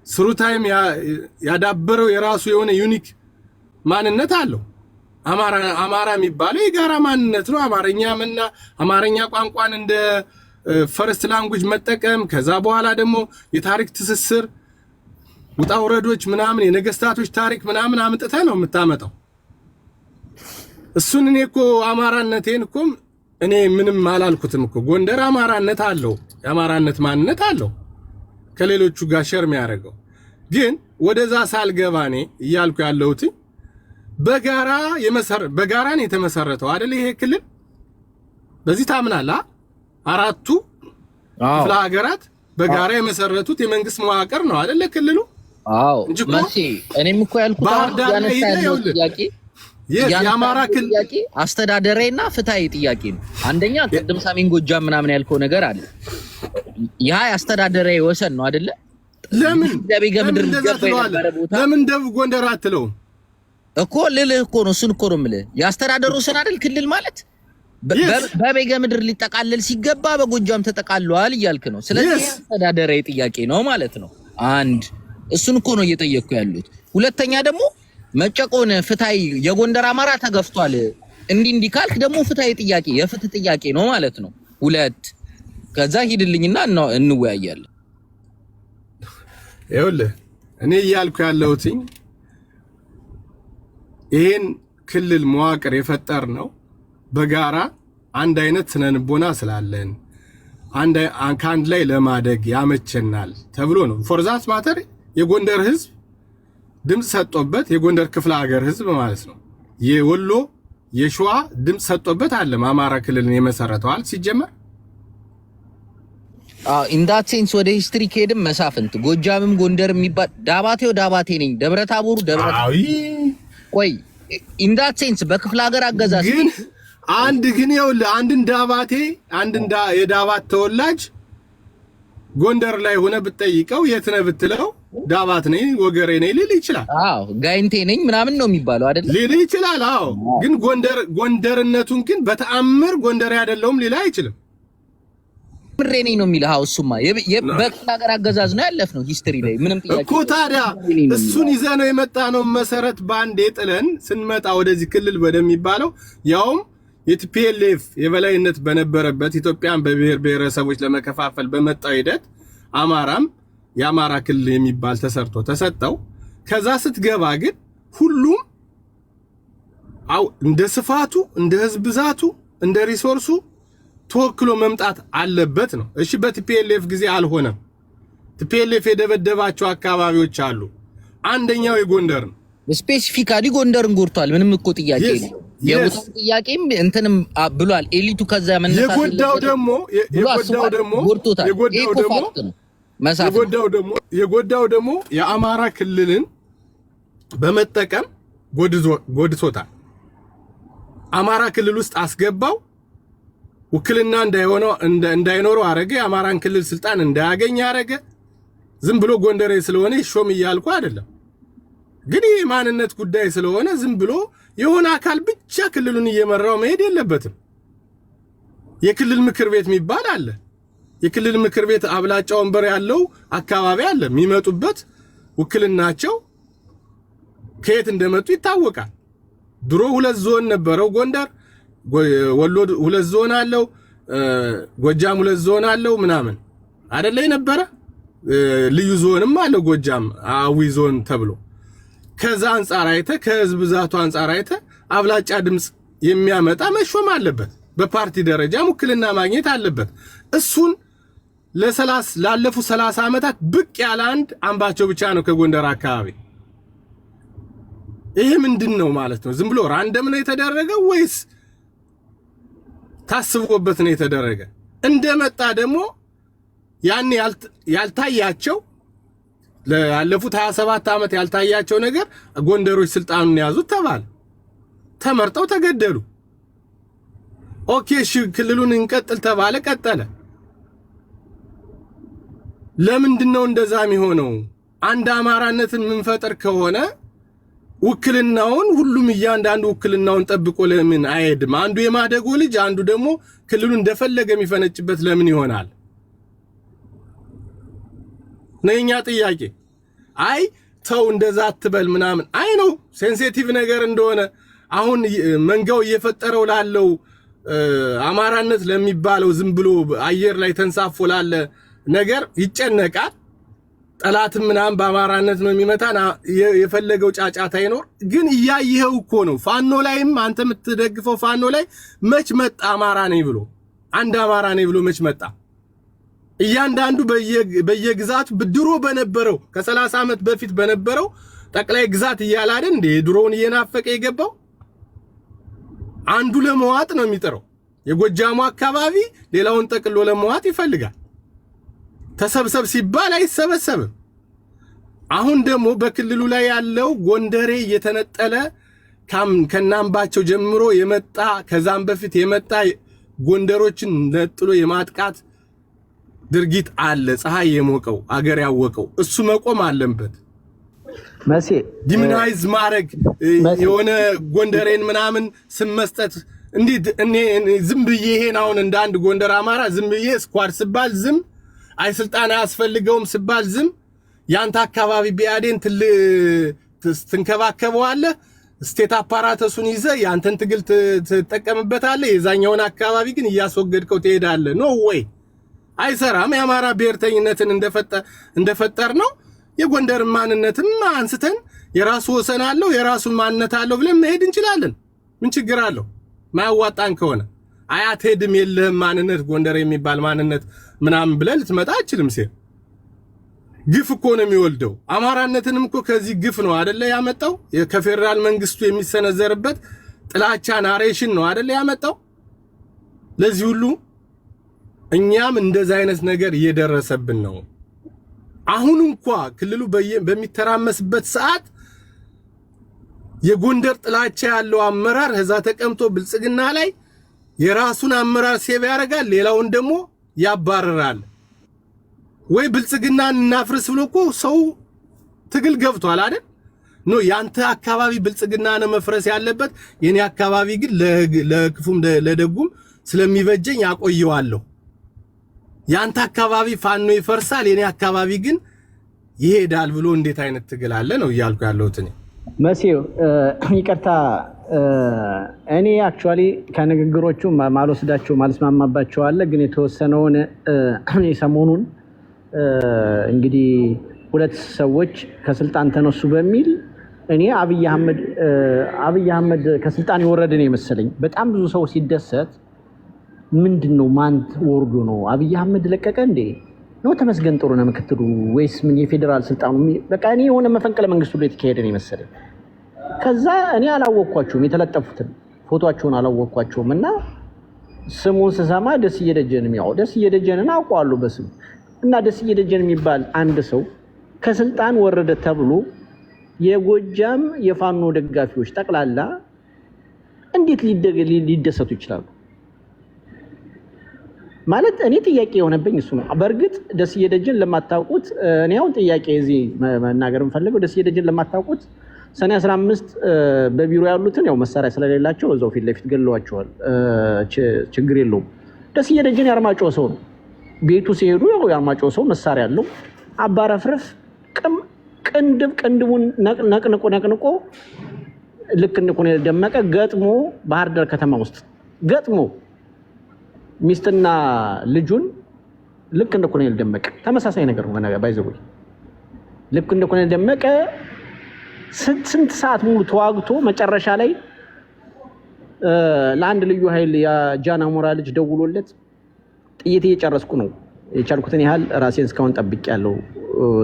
ስሩ ታይም ያዳበረው የራሱ የሆነ ዩኒክ ማንነት አለው አማራ የሚባለው የጋራ ማንነት ነው አማርኛና አማርኛ ቋንቋን እንደ ፈርስት ላንጉዌጅ መጠቀም ከዛ በኋላ ደግሞ የታሪክ ትስስር ውጣውረዶች ምናምን የነገስታቶች ታሪክ ምናምን አምጥተህ ነው የምታመጣው እሱን እኔ አማራነቴን እኔ ምንም አላልኩትም ጎንደር አማራነት አለው የአማራነት ማንነት አለው ከሌሎቹ ጋር ሸር የሚያደርገው ግን ወደዛ ሳልገባኔ እያልኩ ያለሁት በጋራን የተመሰረተው አይደል ይሄ ክልል በዚህ ታምናለህ አራቱ ክፍለ ሀገራት በጋራ የመሰረቱት የመንግስት መዋቅር ነው አይደል ክልሉ አዎ መሲ እኔም ያልኩት ያነሳው ጥያቄ የአማራ ክልል ጥያቄ አስተዳደራዊና ፍትሃዊ ጥያቄ ነው አንደኛ ቅድም ሰሜን ጎጃም ምናምን ያልከው ነገር አለ ያ አስተዳደራዊ ወሰን ነው አይደለ ለምን ደብገ ምድር ለምን ደቡብ ጎንደር አትለው ልልህ ነው እሱን ነው የምልህ ያስተዳደሩ ወሰን አይደል ክልል ማለት በበገ ምድር ሊጠቃለል ሲገባ በጎጃም ተጠቃሏል እያልክ ነው ስለዚህ አስተዳደራዊ ጥያቄ ነው ማለት ነው አንድ እሱን ነው እየጠየቅኩ ያሉት ሁለተኛ ደግሞ መጨቆን ፍትሃዊ የጎንደር አማራ ተገፍቷል እንዲህ ካልክ ደግሞ ፍትሃዊ ጥያቄ የፍትህ ጥያቄ ነው ማለት ነው ሁለት ከዛ ሂድልኝና እንወያያለን ይኸውልህ እኔ እያልኩ ያለሁት ይሄን ክልል መዋቅር የፈጠር ነው በጋራ አንድ አይነት ስነንቦና ስላለን አንድ ላይ ለማደግ ያመቸናል ተብሎ ነው ፎርዛት ማተር የጎንደር ህዝብ ድምጽ ሰጥቶበት የጎንደር ክፍለ ሀገር ህዝብ ማለት ነው የወሎ የሸዋ ድምጽ ሰጥቶበት አለ አማራ ክልልን የመሰረተዋል ሲጀመር ኢንዳት ሴንስ ወደ ሂስትሪ ከሄድም መሳፍንት ጎጃምም ጎንደር የሚባል ዳባቴ ነኝ ደብረታቦሩ ቆይ ኢንዳት ሴንስ በክፍለ ሀገር አገዛዝ ግን ግን ይኸውልህ አንድን የዳባት ተወላጅ ጎንደር ላይ ሆነ ብትጠይቀው የት ነህ ብትለው ዳባት ነኝ ወገሬ ነኝ ሊል ይችላል ጋይንቴ ነኝ ምናምን ነው የሚባለው አይደል ሊል ይችላል ግን ጎንደርነቱን ግን በተአምር ጎንደር አይደለም ሊል አይችልም ምሬ ነኝ ነው የሚለው እሱማ በክፍለ ሀገር አገዛዝ ነው ያለፍነው ሂስትሪ ላይ ምንም ጥያቄ ታዲያ እሱን ይዘህ ነው የመጣ ነው መሰረት ባንዴ ጥለን ስንመጣ ወደዚህ ክልል ወደሚባለው ያውም የቲፒኤልኤፍ የበላይነት በነበረበት ኢትዮጵያን በብሔር ብሔረሰቦች ለመከፋፈል በመጣው ሂደት አማራም የአማራ ክልል የሚባል ተሰጠው ከዛ ስትገባ ግን ሁሉም እንደ ስፋቱ እንደ ህዝብ ብዛቱ እንደ ሪሶርሱ ተወክሎ መምጣት አለበት ነው እሺ በቲፒኤልኤፍ ጊዜ አልሆነም ቲፒኤልኤፍ የደበደባቸው አካባቢዎች አሉ አንደኛው የጎንደር ነው ስፔሲፊካሊ ጎንደርን ጎርቷል ምንም ጥያቄ የለም የቦታው ጥያቄም እንትንም ብሏል ኤሊቱ ከዛ መነሳት የጎዳው ደግሞ የአማራ ክልልን በመጠቀም ጎድሶታል አማራ ክልል ውስጥ አስገባው ውክልና እንዳይኖረው አረገ የአማራን ክልል ስልጣን እንዳያገኝ አረገ ዝም ብሎ ጎንደሬ ስለሆነ ሾም ይያልኩ አይደለም ግን የማንነት ጉዳይ ስለሆነ ዝም ብሎ የሆነ አካል ብቻ ክልሉን እየመራው መሄድ የለበትም። የክልል ምክር ቤት የሚባል አለ። የክልል ምክር ቤት አብላጫ ወንበር ያለው አካባቢ አለ። የሚመጡበት ውክልናቸው ከየት እንደመጡ ይታወቃል። ድሮ 2 ዞን ነበረው ጎንደር፣ ወሎ 2 ዞን አለው፣ ጎጃም 2 ዞን አለው ምናምን አይደለ የነበረ ልዩ ዞንም አለው ጎጃም አዊ ዞን ተብሎ። ከዛ አንፃር አይተ ከህዝብ ብዛቱ አንፃር አይተ አብላጫ ድምጽ የሚያመጣ መሾም አለበት። በፓርቲ ደረጃ ውክልና ማግኘት አለበት። እሱን ላለፉት 30 ዓመታት ብቅ ያለ አንድ አምባቸው ብቻ ነው ከጎንደር አካባቢ። ይሄ ምንድነው ማለት ነው? ዝም ብሎ ራንደም ነው የተደረገው ወይስ ታስቦበት ነው የተደረገ? እንደመጣ ደግሞ ያን ያልታያቸው ላለፉት 27 ዓመት ያልታያቸው ነገር ጎንደሮች ስልጣኑን ያዙት ተባለ። ተመርጠው ተገደሉ። ኦኬ እሺ ክልሉን እንቀጥል ተባለ፣ ቀጠለ። ለምንድነው እንደዛ የሚሆነው? አንድ አማራነትን ምንፈጥር ከሆነ ውክልናውን ሁሉም እያንዳንዱ ውክልናውን ጠብቆ ለምን አይሄድም? አንዱ የማደጎ ልጅ አንዱ ደግሞ ክልሉን እንደፈለገ የሚፈነጭበት ለምን ይሆናል? ነኛ ጥያቄ። አይ ተው እንደዛ አትበል ምናምን አይ ነው ሴንሲቲቭ ነገር እንደሆነ አሁን መንጋው እየፈጠረው ላለው አማራነት ለሚባለው ዝም ብሎ አየር ላይ ተንሳፎ ላለ ነገር ይጨነቃል። ጠላትም ምናምን በአማራነት ነው የሚመታና የፈለገው ጫጫታ ይኖር። ግን እያየኸው እኮ ነው ፋኖ ላይም አንተ የምትደግፈው ፋኖ ላይ መች መጣ አማራ ነኝ ብሎ አንድ አማራ ነኝ ብሎ መች መጣ? እያንዳንዱ በየግዛቱ ድሮ በነበረው ከ30 ዓመት በፊት በነበረው ጠቅላይ ግዛት እያላደ እንደ ድሮውን እየናፈቀ የገባው አንዱ ለመዋጥ ነው የሚጠራው። የጎጃሙ አካባቢ ሌላውን ጠቅሎ ለመዋጥ ይፈልጋል። ተሰብሰብ ሲባል አይሰበሰብም። አሁን ደግሞ በክልሉ ላይ ያለው ጎንደሬ እየተነጠለ ከናምባቸው ጀምሮ የመጣ ከዛም በፊት የመጣ ጎንደሮችን ነጥሎ የማጥቃት ድርጊት አለ። ፀሐይ የሞቀው አገር ያወቀው እሱ መቆም አለበት። መሲ ዲሚናይዝ ማድረግ የሆነ ጎንደሬን ምናምን ስመስጠት እንዴት እኔ ዝም ብዬ ይሄን አሁን እንደ አንድ ጎንደር አማራ ዝም ብዬ ስኳድ ስባል ዝም አይ ስልጣን አያስፈልገውም ስባል ዝም ያንተ አካባቢ ቢያዴን ትንከባከበዋለህ ስቴት አፓራተሱን ይዘ ያንተን ትግል ትጠቀምበታለህ የዛኛውን አካባቢ ግን እያስወገድከው ትሄዳለህ። ኖ ዌይ አይሰራም። የአማራ ብሔርተኝነትን እንደፈጠር ነው የጎንደር ማንነትም አንስተን የራሱ ወሰን አለው የራሱ ማንነት አለው ብለን መሄድ እንችላለን። ምን ችግር አለው? ማያዋጣን ከሆነ አያትሄድም የለህም ማንነት ጎንደር የሚባል ማንነት ምናምን ብለን ልትመጣ አችልም። ሲል ግፍ እኮ ነው የሚወልደው። አማራነትንም እኮ ከዚህ ግፍ ነው አይደለ ያመጣው? ከፌደራል መንግስቱ የሚሰነዘርበት ጥላቻ ናሬሽን ነው አይደለ ያመጣው? ለዚህ ሁሉ እኛም እንደዛ አይነት ነገር እየደረሰብን ነው። አሁን እንኳን ክልሉ በሚተራመስበት ሰዓት የጎንደር ጥላቻ ያለው አመራር እዛ ተቀምጦ ብልጽግና ላይ የራሱን አመራር ሴቭ ያደርጋል፣ ሌላውን ደግሞ ያባረራል። ወይ ብልጽግናን እናፍርስ ብሎ እኮ ሰው ትግል ገብቷል አይደል? ኖ ያንተ አካባቢ ብልጽግና ነው መፍረስ ያለበት፣ የኔ አካባቢ ግን ለክፉም ለደጉም ስለሚበጀኝ ያቆየዋለሁ። ያንተ አካባቢ ፋኖ ይፈርሳል፣ የኔ አካባቢ ግን ይሄዳል ብሎ እንዴት አይነት ትግል አለ ነው እያልኩ ያለሁት እኔ። መሲው ይቅርታ እኔ አክቹአሊ ከንግግሮቹ ማልወስዳቸው ማልስማማባቸው አለ። ግን የተወሰነውን እኔ ሰሞኑን እንግዲህ 2 ሰዎች ከስልጣን ተነሱ በሚል እኔ አብይ አህመድ ከስልጣን የወረደ ነው መሰለኝ። በጣም ብዙ ሰው ሲደሰት ምንድነው ማን ወርዶ ነው አብይ አህመድ ለቀቀ እንዴ ነው ተመስገን ጥሩነህ ምክትሉ ወይስ ምን የፌደራል ስልጣኑ በቃ እኔ የሆነ መፈንቅለ መንግስቱ ላይ ተካሄደ ነው መሰለኝ። ከዛ እኔ አላወቅኳቸውም የተለጠፉትን ፎቶአቸውን አላወቅኳቸውም እና ስሙን ስሰማ ደስዬ ደጀን ያው ደስዬ ደጀንን አውቀዋለሁ በስሙ እና ደስዬ ደጀን የሚባል አንድ ሰው ከስልጣን ወረደ ተብሎ የጎጃም የፋኖ ደጋፊዎች ጠቅላላ እንዴት ሊደሰቱ ይችላሉ? ማለት እኔ ጥያቄ የሆነብኝ እሱ ነው። በእርግጥ ደስዬ ደጀን ለማታውቁት እኔ አሁን ጥያቄ እዚህ መናገር እንፈልገው ደስዬ ደጀን ለማታውቁት ሰኔ 15 በቢሮ ያሉትን ያው መሳሪያ ስለሌላቸው እዛው ፊት ለፊት ገለዋቸዋል። ችግር የለውም። ደስዬ ደጀን ያርማጭሆ ሰው ነው። ቤቱ ሲሄዱ ያው ያርማጭሆ ሰው መሳሪያ አለው። አባረፍረፍ ቅንድቡን ነቅንቆ ልክ እንደ ኮሎኔል ደመቀ ገጥሞ ባህር ዳር ከተማ ውስጥ ገጥሞ ሚስትና ልጁን ልክ እንደ ኮሎኔል ደመቀ ተመሳሳይ ነገር ነው። ባይዘው ልክ እንደ ኮሎኔል ደመቀ ስንት ሰዓት ሙሉ ተዋግቶ መጨረሻ ላይ ለአንድ ልዩ ኃይል የጃናሞራ ልጅ ደውሎለት ጥይት እየጨረስኩ ነው የቻልኩትን ያህል ራሴን እስካሁን ጠብቄያለሁ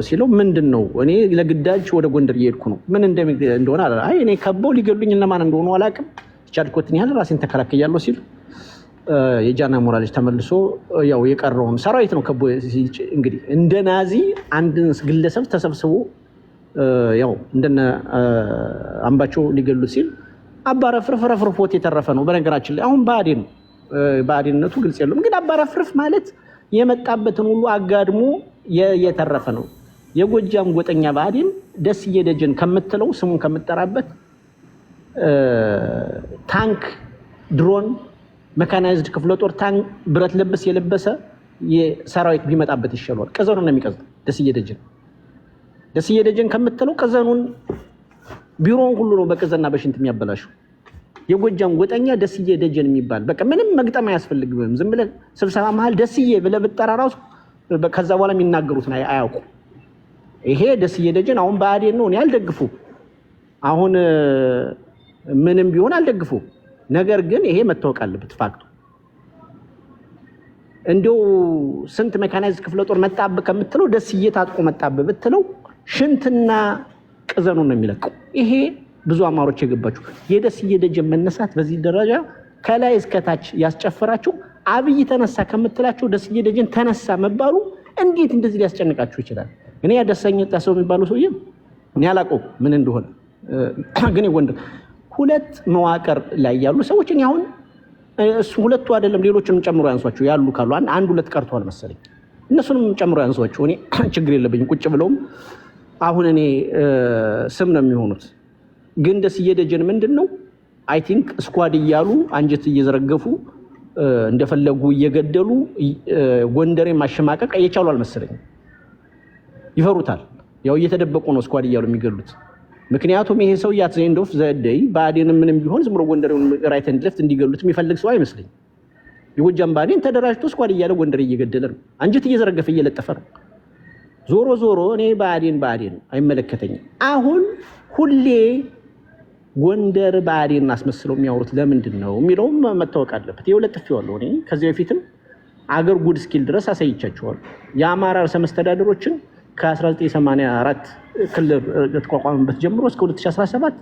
ሲለው ምንድነው እኔ ለግዳጅ ወደ ጎንደር እየሄድኩ ነው ምን እንደሆነ አይ እኔ ከበው ሊገሉኝ ለማን እንደሆነ አላውቅም የቻልኩትን ያህል ራሴን ተከላክያለሁ ሲል የጃናሞራ ልጅ ተመልሶ ያው የቀረውን ሰራዊት ነው ከቦ እንግዲህ እንደ ናዚ አንድን ግለሰብ ተሰብስቦ ያው እንደነ አምባቸው ሊገሉት ሲል አባረፍርፍ የተረፈ ነው። በነገራችን ላይ አሁን ባዕዴንነቱ ግልጽ የለውም። ግን አባረፍርፍ ማለት የመጣበትን ሁሉ አጋድሞ የተረፈ ነው። የጎጃም ጎጠኛ ባዕዴን ደስዬ ደጀን ከምትለው ስሙን ከምትጠራበት ታንክ፣ ድሮን፣ ሜካናይዝድ ክፍለ ጦር ታንክ ብረት ለበስ የለበሰ የሰራዊት ቢመጣበት ይሻላል። ቀዘኑ ነው የሚቀዘው ደስዬ ደጀን ከምትለው ቀዘኑን ቢሮውን ሁሉ ነው በቀዘና በሽንት የሚያበላሽው። የጎጃም ጎጠኛ ደስዬ ደጀን የሚባል በቃ ምንም መግጠም አያስፈልግም። ዝም ብለህ ስብሰባ መሀል ደስዬ ብለህ ብትጠራ ራሱ ከዛ በኋላ የሚናገሩትን አያውቁ። ይሄ ደስዬ ደጀን አሁን ባዕዴን ነው። እኔ አልደግፉ አሁን ምንም ቢሆን አልደግፉ። ነገር ግን ይሄ መታወቅ አለበት ፋክቱ። እንዲያው ስንት ሜካናይዝ ክፍለ ጦር መጣብህ ከምትለው ደስዬ ታጥቆ መጣብህ ብትለው ሽንትና ቅዘኑ ነው የሚለቀው። ይሄ ብዙ አማሮች የገባችሁ የደስዬ ደጀን መነሳት በዚህ ደረጃ ከላይ እስከታች ያስጨፈራችሁ አብይ ተነሳ ከምትላቸው ደስዬ ደጀን ተነሳ መባሉ እንዴት እንደዚህ ሊያስጨንቃችሁ ይችላል? እኔ ያደሰኝ ሰው የሚባለው ሰውዬ እኔ አላውቀውም ምን እንደሆነ ግን የጎንደር ሁለት መዋቅር ላይ ያሉ ሰዎች እኔ አሁን እሱ ሁለቱ አይደለም ሌሎችንም ጨምሮ ያንሷቸው ያሉ ካሉ አንድ ሁለት ቀርተዋል መሰለኝ እነሱንም ጨምሮ ያንሷቸው። እኔ ችግር የለብኝም ቁጭ ብለውም አሁን እኔ ስም ነው የሚሆኑት። ግን ደስዬ ደጀን ምንድነው አይ ቲንክ ስኳድ እያሉ አንጀት እየዘረገፉ እንደፈለጉ እየገደሉ ጎንደሬ ማሸማቀቅ እየቻሉ አልመሰለኝ። ይፈሩታል። ያው እየተደበቁ ነው ስኳድ እያሉ የሚገሉት። ምክንያቱም ይሄ ሰው ያት ዘንድ ኦፍ ዘደይ ባዕዴን ምንም ቢሆን ዝም ብሎ ጎንደሬውን ራይት ኤንድ ሌፍት እንዲገሉት የሚፈልግ ሰው አይመስለኝ። የጎጃም ባዕዴን ተደራጅቶ ስኳድ እያለ ጎንደሬ እየገደለ ነው፣ አንጀት እየዘረገፈ እየለጠፈ ነው። ዞሮ እኔ ባዕዴን አይመለከተኝም። አሁን ሁሌ ጎንደር ባዕዴን አስመስለው የሚያወሩት ለምንድን ነው የሚለውም መታወቅ አለበት። የለጥፌዋለሁ እኔ ከዚህ በፊትም አገር ጉድ ስኪል ድረስ አሳይቻቸዋለሁ። የአማራ ርዕሰ መስተዳድሮችን ከ1984 ክልል ተቋቋመበት ጀምሮ እስከ 2017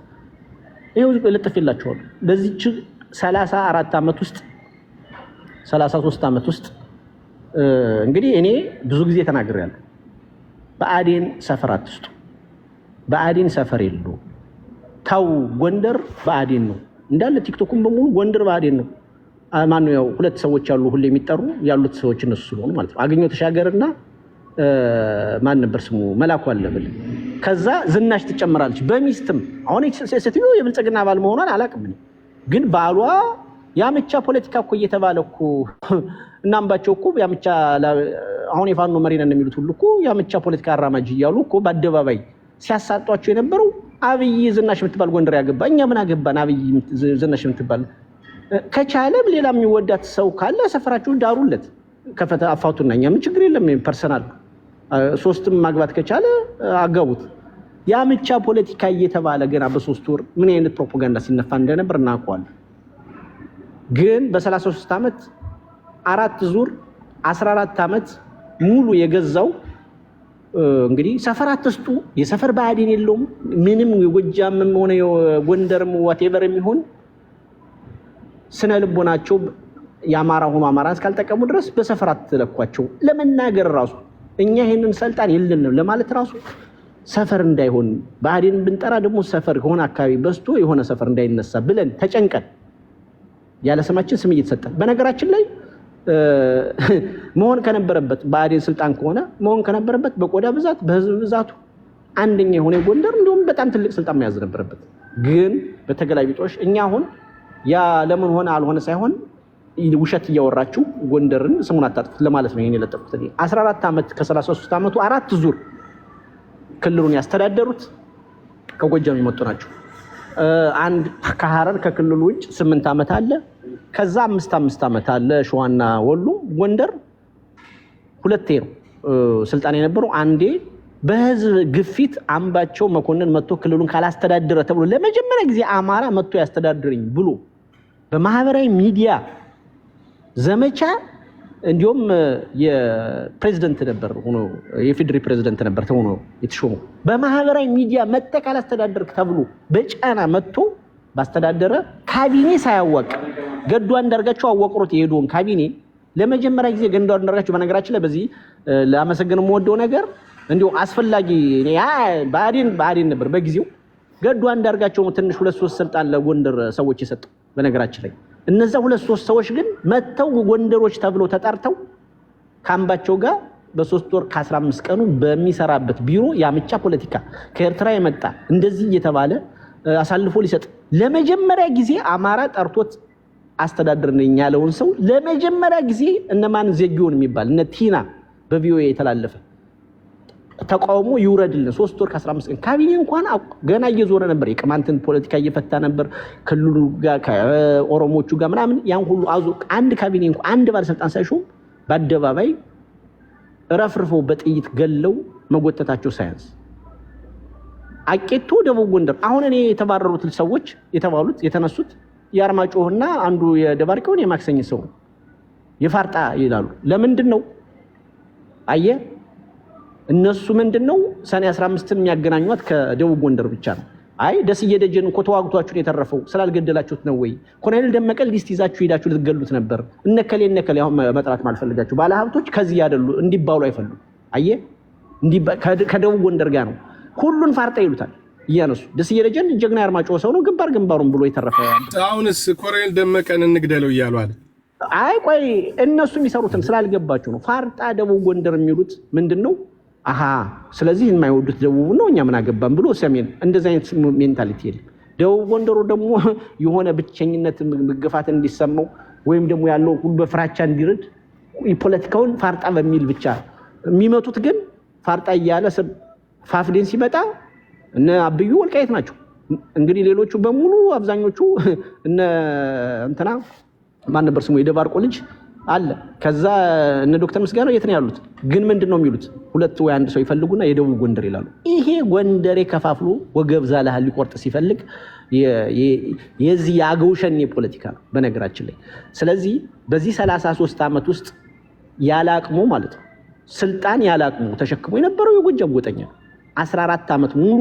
ይሄው ለጥፌላቸዋለሁ። በዚህች 34 ዓመት ውስጥ 33 ዓመት ውስጥ እንግዲህ እኔ ብዙ ጊዜ ተናግሬያለሁ። ባዕዴን ሰፈር አትስጡ። ባዕዴን ሰፈር የለው። ታው ጎንደር ባዕዴን ነው እንዳለ ቲክቶክም በሙሉ ጎንደር ባዕዴን ነው። ማነው ያው ሁለት ሰዎች ያሉ ሁሌ የሚጠሩ ያሉት ሰዎች እነሱ ስለሆኑ ማለት ነው። አገኘሁ ተሻገርና ማን ነበር ስሙ መላኩ አለብል። ከዛ ዝናሽ ትጨምራለች በሚስትም አሁን ሴትዮ የብልጽግና ባል መሆኗን አላውቅም። ግን ባሏ ያምቻ ፖለቲካ እኮ እየተባለ እኮ እናምባቸው እኮ ያምቻ አሁን የፋኖ መሪ ነን የሚሉት ሁሉ እኮ ያምቻ ፖለቲካ አራማጅ እያሉ እኮ በአደባባይ ሲያሳጧቸው የነበረው አብይ ዝናሽ የምትባል ጎንደር ያገባ እኛ ምን አገባን? አብይ ዝናሽ የምትባል ከቻለም ሌላ የሚወዳት ሰው ካለ ሰፈራችሁን ዳሩለት ከፈተ አፋቱና እኛ ምን ችግር የለም። ፐርሰናል ሶስትም ማግባት ከቻለ አጋቡት። ያምቻ ፖለቲካ እየተባለ ገና በ3 ወር ምን አይነት ፕሮፓጋንዳ ሲነፋ እንደነበር እናውቀዋለን። ግን በ33 ዓመት 4 ዙር 14 ዓመት ሙሉ የገዛው እንግዲህ ሰፈር አትስጡ። የሰፈር ባዕዴን የለውም ምንም። የጎጃምም ሆነ የጎንደርም ዋቴቨር የሚሆን ስነ ልቦናቸው የአማራ ሆኖ አማራ እስካልጠቀሙ ድረስ በሰፈር አትለኳቸው። ለመናገር ራሱ እኛ ይሄንን ስልጣን የለንም ለማለት ራሱ ሰፈር እንዳይሆን ባዕዴን ብንጠራ ደግሞ ሰፈር ከሆነ አካባቢ በስቶ የሆነ ሰፈር እንዳይነሳ ብለን ተጨንቀን ያለ ስማችን ስም እየተሰጠን በነገራችን ላይ መሆን ከነበረበት ባዕዴን ስልጣን ከሆነ መሆን ከነበረበት በቆዳ ብዛት በህዝብ ብዛቱ አንደኛ የሆነ ጎንደር እንደውም በጣም ትልቅ ስልጣን መያዝ ነበረበት። ግን በተገላቢጦሽ እኛ አሁን ያ ለምን ሆነ አልሆነ ሳይሆን ውሸት እያወራችሁ ጎንደርን ስሙን አታጥፉት ለማለት ነው። ይሄን የለጠፉት 14 ዓመት ከ33 ዓመቱ 4 ዙር ክልሉን ያስተዳደሩት ከጎጃም የመጡ ናቸው። አንድ ከሐረር ከክልሉ ውጭ 8 ዓመት አለ። ከዛ 5 ዓመት አለ ሸዋና ወሎ። ጎንደር ሁለቴ ነው ስልጣን የነበረው። አንዴ በህዝብ ግፊት አምባቸው መኮንን መጥቶ ክልሉን ካላስተዳደረ ተብሎ ለመጀመሪያ ጊዜ አማራ መጥቶ ያስተዳድረኝ ብሎ በማህበራዊ ሚዲያ ዘመቻ እንዲሁም የፕሬዝዳንት ነበር ሆኖ የፌደራል ፕሬዝዳንት ነበር ተሆኖ የተሾመው። በማህበራዊ ሚዲያ መጥቶ ካላስተዳደርክ ተብሎ በጫና መጥቶ ባስተዳደረ ካቢኔ ሳያወቅ ገዱ አንዳርጋቸው አወቅሮት የሄደውን ካቢኔ ለመጀመሪያ ጊዜ ገዱ አንዳርጋቸው በነገራችን ላይ በዚህ ለአመሰግነው የምወደው ነገር እንዲሁ አስፈላጊ ያ ባዲን ነበር በጊዜው ገዱ አንዳርጋቸው ትንሽ 2-3 ስልጣን ለጎንደር ሰዎች የሰጠው በነገራችን ላይ እነዛ 2-3 ሰዎች ግን መተው ጎንደሮች ተብለው ተጣርተው ካምባቸው ጋር በ3 ወር ከ15 ቀኑ በሚሰራበት ቢሮ ያምቻ ፖለቲካ ከኤርትራ የመጣ እንደዚህ እየተባለ አሳልፎ ሊሰጥ ለመጀመሪያ ጊዜ አማራ ጠርቶት አስተዳደር ነኝ ያለውን ሰው ለመጀመሪያ ጊዜ እነማን ዘጊውን የሚባል እነ ቲና በቪኦኤ የተላለፈ ተቃውሞ ይውረድልን 3 ወር ከ15 ቀን ካቢኔ እንኳን ገና እየዞረ ነበር። የቅማንትን ፖለቲካ እየፈታ ነበር ክልሉ ጋር ከኦሮሞቹ ጋር ምናምን ያን ሁሉ አዞ አንድ ካቢኔ እንኳን አንድ ባለስልጣን ሳይሾም በአደባባይ ረፍርፈው በጥይት ገለው መጎተታቸው ሳያንስ አቄቶ ደቡብ ጎንደር አሁን እኔ የተባረሩት ሰዎች የተባሉት የተነሱት የአርማጮህና አንዱ የደባርቀውን የማክሰኝ ሰው የፋርጣ ይላሉ። ለምንድን ነው አየ እነሱ ምንድነው ሰኔ 15ን የሚያገናኙት ከደቡብ ጎንደር ብቻ ነው። አይ ደስዬ ደጀን እኮ ተዋግቷችሁን የተረፈው ስላልገደላችሁት ነው ወይ? ኮሎኔል ደመቀ ሊስት ይዛችሁ ሄዳችሁ ልትገሉት ነበር። እነከሌ አሁን መጥራት ማልፈልጋችሁ ባለሀብቶች ከዚህ ያደሉ እንዲባሉ አይፈልጉ። አየ ከደቡብ ጎንደር ጋር ነው ሁሉን ፋርጣ ይሉታል እያነሱ። ደስዬ ደጀን ጀግና አርማጭሆ ሰው ነው ግንባሩን ብሎ የተረፈ። አሁንስ ኮሎኔል ደመቀን እንግደለው እያሉ አለ። አይ ቆይ እነሱ የሚሰሩትን ስላልገባችሁ ነው። ፋርጣ ደቡብ ጎንደር የሚሉት ምንድነው? አሃ ስለዚህ የማይወዱት ደቡብ ነው እኛ ምን አገባን ብሎ ሰሜን እንደዚህ አይነት ሜንታሊቲ የለም። ደቡብ ጎንደሩ ደግሞ የሆነ ብቸኝነት መገፋት እንዲሰማው ወይም ደግሞ ያለው ሁሉ በፍራቻ እንዲርድ ፖለቲካውን ፋርጣ በሚል ብቻ የሚመቱት ግን ፋርጣ እያለ ፋፍዴን ሲመጣ እነ አብዩ ወልቃይት ናቸው። እንግዲህ ሌሎቹ በሙሉ አብዛኞቹ እነ እንትና ማን ነበር ስሙ የደባርቆ ልጅ አለ። ከዛ እነ ዶክተር ምስጋናው የት ነው ያሉት? ግን ምንድነው የሚሉት? ሁለት ወይ አንድ ሰው ይፈልጉና የደቡብ ጎንደር ይላሉ። ይሄ ጎንደሬ ከፋፍሎ ወገብ ዛላህ ሊቆርጥ ሲፈልግ የዚህ የአገው ሸኔ ፖለቲካ ነው በነገራችን ላይ። ስለዚህ በዚህ 33 ዓመት ውስጥ ያላቅሙ ማለት ነው ስልጣን ያላቅሙ ተሸክሞ የነበረው የጎጃም ጎጠኛ 14 ዓመት ሙሉ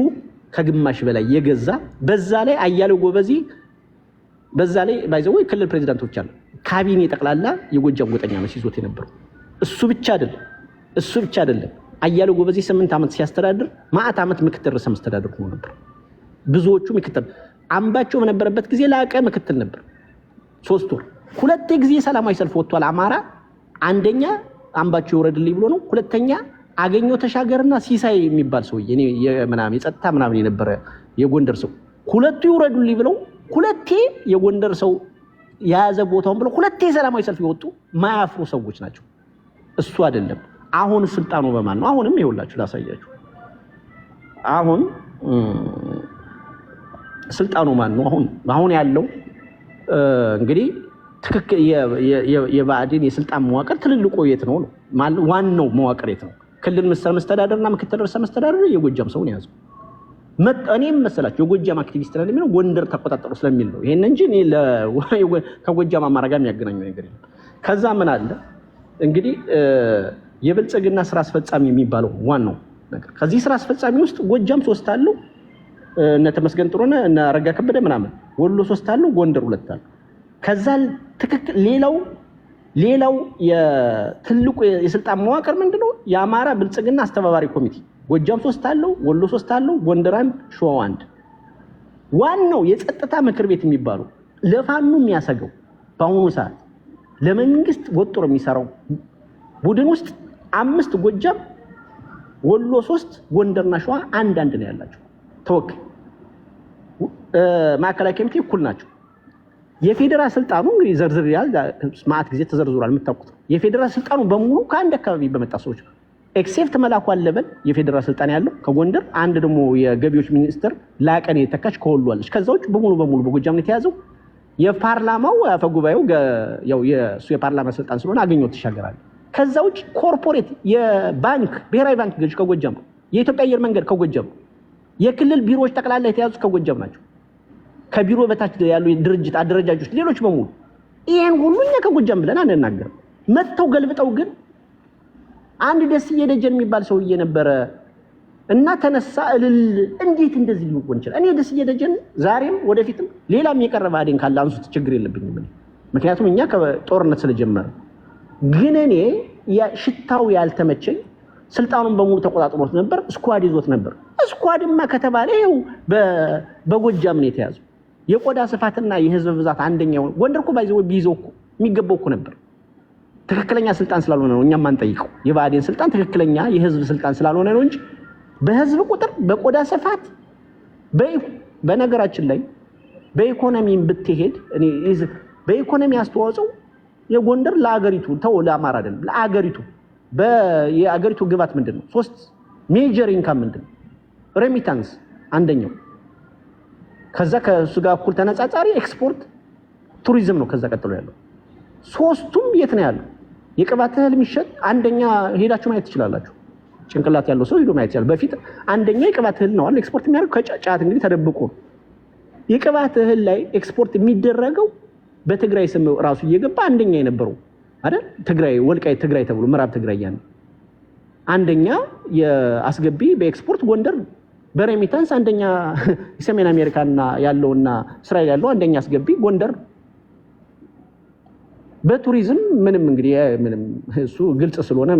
ከግማሽ በላይ የገዛ በዛ ላይ አያሌው ጎበዜ በዛ ላይ ባይዘው ክልል ፕሬዝዳንቶች አሉ። ካቢኔ ጠቅላላ የጎጃም ጎጠኛ ነው ሲዞት የነበረው። እሱ ብቻ አይደለም አያሌው ጎበዜ 8 ዓመት ሲያስተዳድር ማአት ዓመት ምክትል ርዕሰ መስተዳድር ሆኖ ነበር። ብዙዎቹ ምክትል አምባቸው በነበረበት ጊዜ ላቀ ምክትል ነበር። 3 ወር 2 ጊዜ ሰላማዊ ሰልፍ ወጥቷል አማራ። አንደኛ አምባቸው ይወረድልኝ ብሎ ነው። ሁለተኛ አገኘው ተሻገርና ሲሳይ የሚባል ሰው የጸጥታ ምናምን የነበረ የጎንደር ሰው ሁለቱ ይወረዱልኝ ብለው ሁለቴ የጎንደር ሰው የያዘ ቦታውን ብለው ሁለቴ ሰላማዊ ሰልፍ ይወጡ ማያፍሩ ሰዎች ናቸው። እሱ አይደለም። አሁን ስልጣኑ በማን ነው? አሁንም ይኸውላችሁ ላሳያችሁ። አሁን ስልጣኑ ማን ነው? አሁን ያለው እንግዲህ ትክክል የባዕድን የስልጣን መዋቅር ትልልቆ የት ነው? ዋናው መዋቅር የት ነው? ክልል መስተዳደርና ምክትል ርዕሰ መስተዳደር የጎጃም ሰውን ያዘው። እኔም መሰላችሁ የጎጃም አክቲቪስት ነን የሚለው ጎንደር ተቆጣጠሩ ስለሚል ነው። ይሄን እንጂ እኔ ከጎጃም አማራ ጋር የሚያገናኘው ነገር የለም። ከዛ ምን አለ እንግዲህ የብልጽግና ስራ አስፈጻሚ የሚባለው ዋናው ነገር ከዚህ ስራ አስፈጻሚ ውስጥ ጎጃም 3 አለው፣ እነ ተመስገን ጥሩነህ እነ አረጋ ከበደ ምናምን፣ ወሎ 3 አለው፣ ጎንደር 2 አለው። ከዛ ትክክል ሌላው የትልቁ የስልጣን መዋቅር ምንድነው? የአማራ ብልጽግና አስተባባሪ ኮሚቴ ጎጃም 3 አለው፣ ወሎ 3 አለው፣ ጎንደር 1፣ ሸዋ 1። ዋናው የጸጥታ ምክር ቤት የሚባለው ለፋኑ የሚያሰገው በአሁኑ ሰዓት ለመንግስት ወጥሮ የሚሰራው ቡድን ውስጥ 5 ጎጃም ወሎ 3 ጎንደርና ሸዋ አንድ ነው ያላቸው ተወካይ ማዕከላዊ ኮሚቴ እኩል ናቸው። የፌደራል ስልጣኑ እንግዲህ ዘርዝር ያል ማአት ጊዜ ተዘርዝሯል የምታውቁት የፌደራል ስልጣኑ በሙሉ ከአንድ አካባቢ በመጣ ሰዎች ኤክሴፕት መላኩ አለበል የፌደራል ስልጣን ያለው ከጎንደር አንድ ደግሞ የገቢዎች ሚኒስትር ላቀኔ ተካች ከወሎ አለች። ከዛው በሙሉ በጎጃም ነው የተያዘው። የፓርላማው አፈጉባኤው ያው የሱ የፓርላማ ስልጣን ስለሆነ አገኘው ተሻገራል። ከዛው ኮርፖሬት የባንክ ብሔራዊ ባንክ ገዥ ከጎጃም ነው። የኢትዮጵያ አየር መንገድ ከጎጃም ነው። የክልል ቢሮዎች ጠቅላላ የተያዙት ከጎጃም ናቸው። ከቢሮ በታች ያሉ ድርጅት አደረጃጆች ሌሎች በሙሉ ይሄን ሁሉ እኛ ከጎጃም ብለን አንናገርም። መተው ገልብጠው ግን አንድ ደስዬ ደጀን የሚባል ሰውዬ ነበረ እና ተነሳ እልል እንዴት እንደዚህ ሊሆን ይችላል? እኔ ደስዬ ደጀን ዛሬም ወደፊትም ሌላም የቀረበ አዴን ካለ አንሱት ችግር የለብኝም። ምክንያቱም እኛ ከጦርነት ስለጀመረ ግን እኔ ሽታው ያልተመቸኝ ስልጣኑን በሙሉ ተቆጣጥሮት ነበር። ስኳድ ይዞት ነበር። ስኳድማ ከተባለ ይኸው በጎጃም ነው የተያዘው። የቆዳ ስፋትና የህዝብ ብዛት አንደኛው ጎንደር እኮ ባይዘው ቢይዘው እኮ የሚገባው እኮ ነበር። ትክክለኛ ስልጣን ስላልሆነ ነው እኛም አንጠይቀው። የባዴን ስልጣን ትክክለኛ የህዝብ ስልጣን ስላልሆነ ነው እንጂ በህዝብ ቁጥር በቆዳ ስፋት በነገራችን ላይ በኢኮኖሚም ብትሄድ እኔ በኢኮኖሚ አስተዋጽኦ የጎንደር ለአገሪቱ ተው ለአማራ አይደለም ለአገሪቱ የአገሪቱ ግባት ምንድነው? 3 ሜጀር ኢንካም ምንድነው? ሬሚታንስ አንደኛው። ከዛ ከሱ ጋር እኩል ተነጻጻሪ ኤክስፖርት ቱሪዝም ነው። ከዛ ቀጥሎ ያለው ሶስቱም የት ነው ያለው? የቅባት እህል የሚሸጥ አንደኛ ሄዳችሁ ማየት ትችላላችሁ። ጭንቅላት ያለው ሰው ሄዶ ማየት ይችላል። በፊት አንደኛ የቅባት እህል ነው አይደል ኤክስፖርት የሚያደርገው ከጫት እንግዲህ ተደብቆ የቅባት እህል ላይ ኤክስፖርት የሚደረገው በትግራይ ስም ራሱ እየገባ አንደኛ የነበረው አይደል ትግራይ ወልቃይት ትግራይ ተብሎ ምዕራብ ትግራይ ያን አንደኛ የአስገቢ በኤክስፖርት ጎንደር በሬሚታንስ አንደኛ ሰሜን አሜሪካና ያለውና እስራኤል ያለው አንደኛ አስገቢ ጎንደር በቱሪዝም ምንም እንግዲህ ምንም እሱ ግልጽ ስለሆነ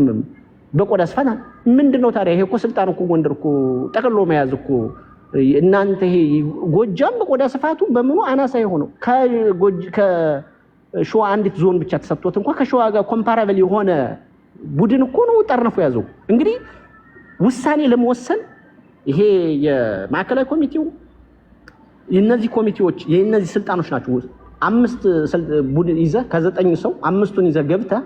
በቆዳ ስፋት ምንድነው ታዲያ ይሄ እኮ ስልጣን እኮ ጎንደር እኮ ጠቅልሎ መያዝ እኮ እናንተ ይሄ ጎጃም በቆዳ ስፋቱ በምኑ አናሳ የሆነው ከሸዋ አንዲት ዞን ብቻ ተሰጥቶት እንኳን ከሸዋ ጋር ኮምፓራብል የሆነ ቡድን እኮ ነው ጠርነፉ ያዘው። እንግዲህ ውሳኔ ለመወሰን ይሄ የማዕከላዊ ኮሚቴው የነዚህ ኮሚቴዎች የነዚህ ስልጣኖች ናቸው። 5 ቡድን ይዘህ ከ9 ሰው 5ቱን ይዘህ ገብተህ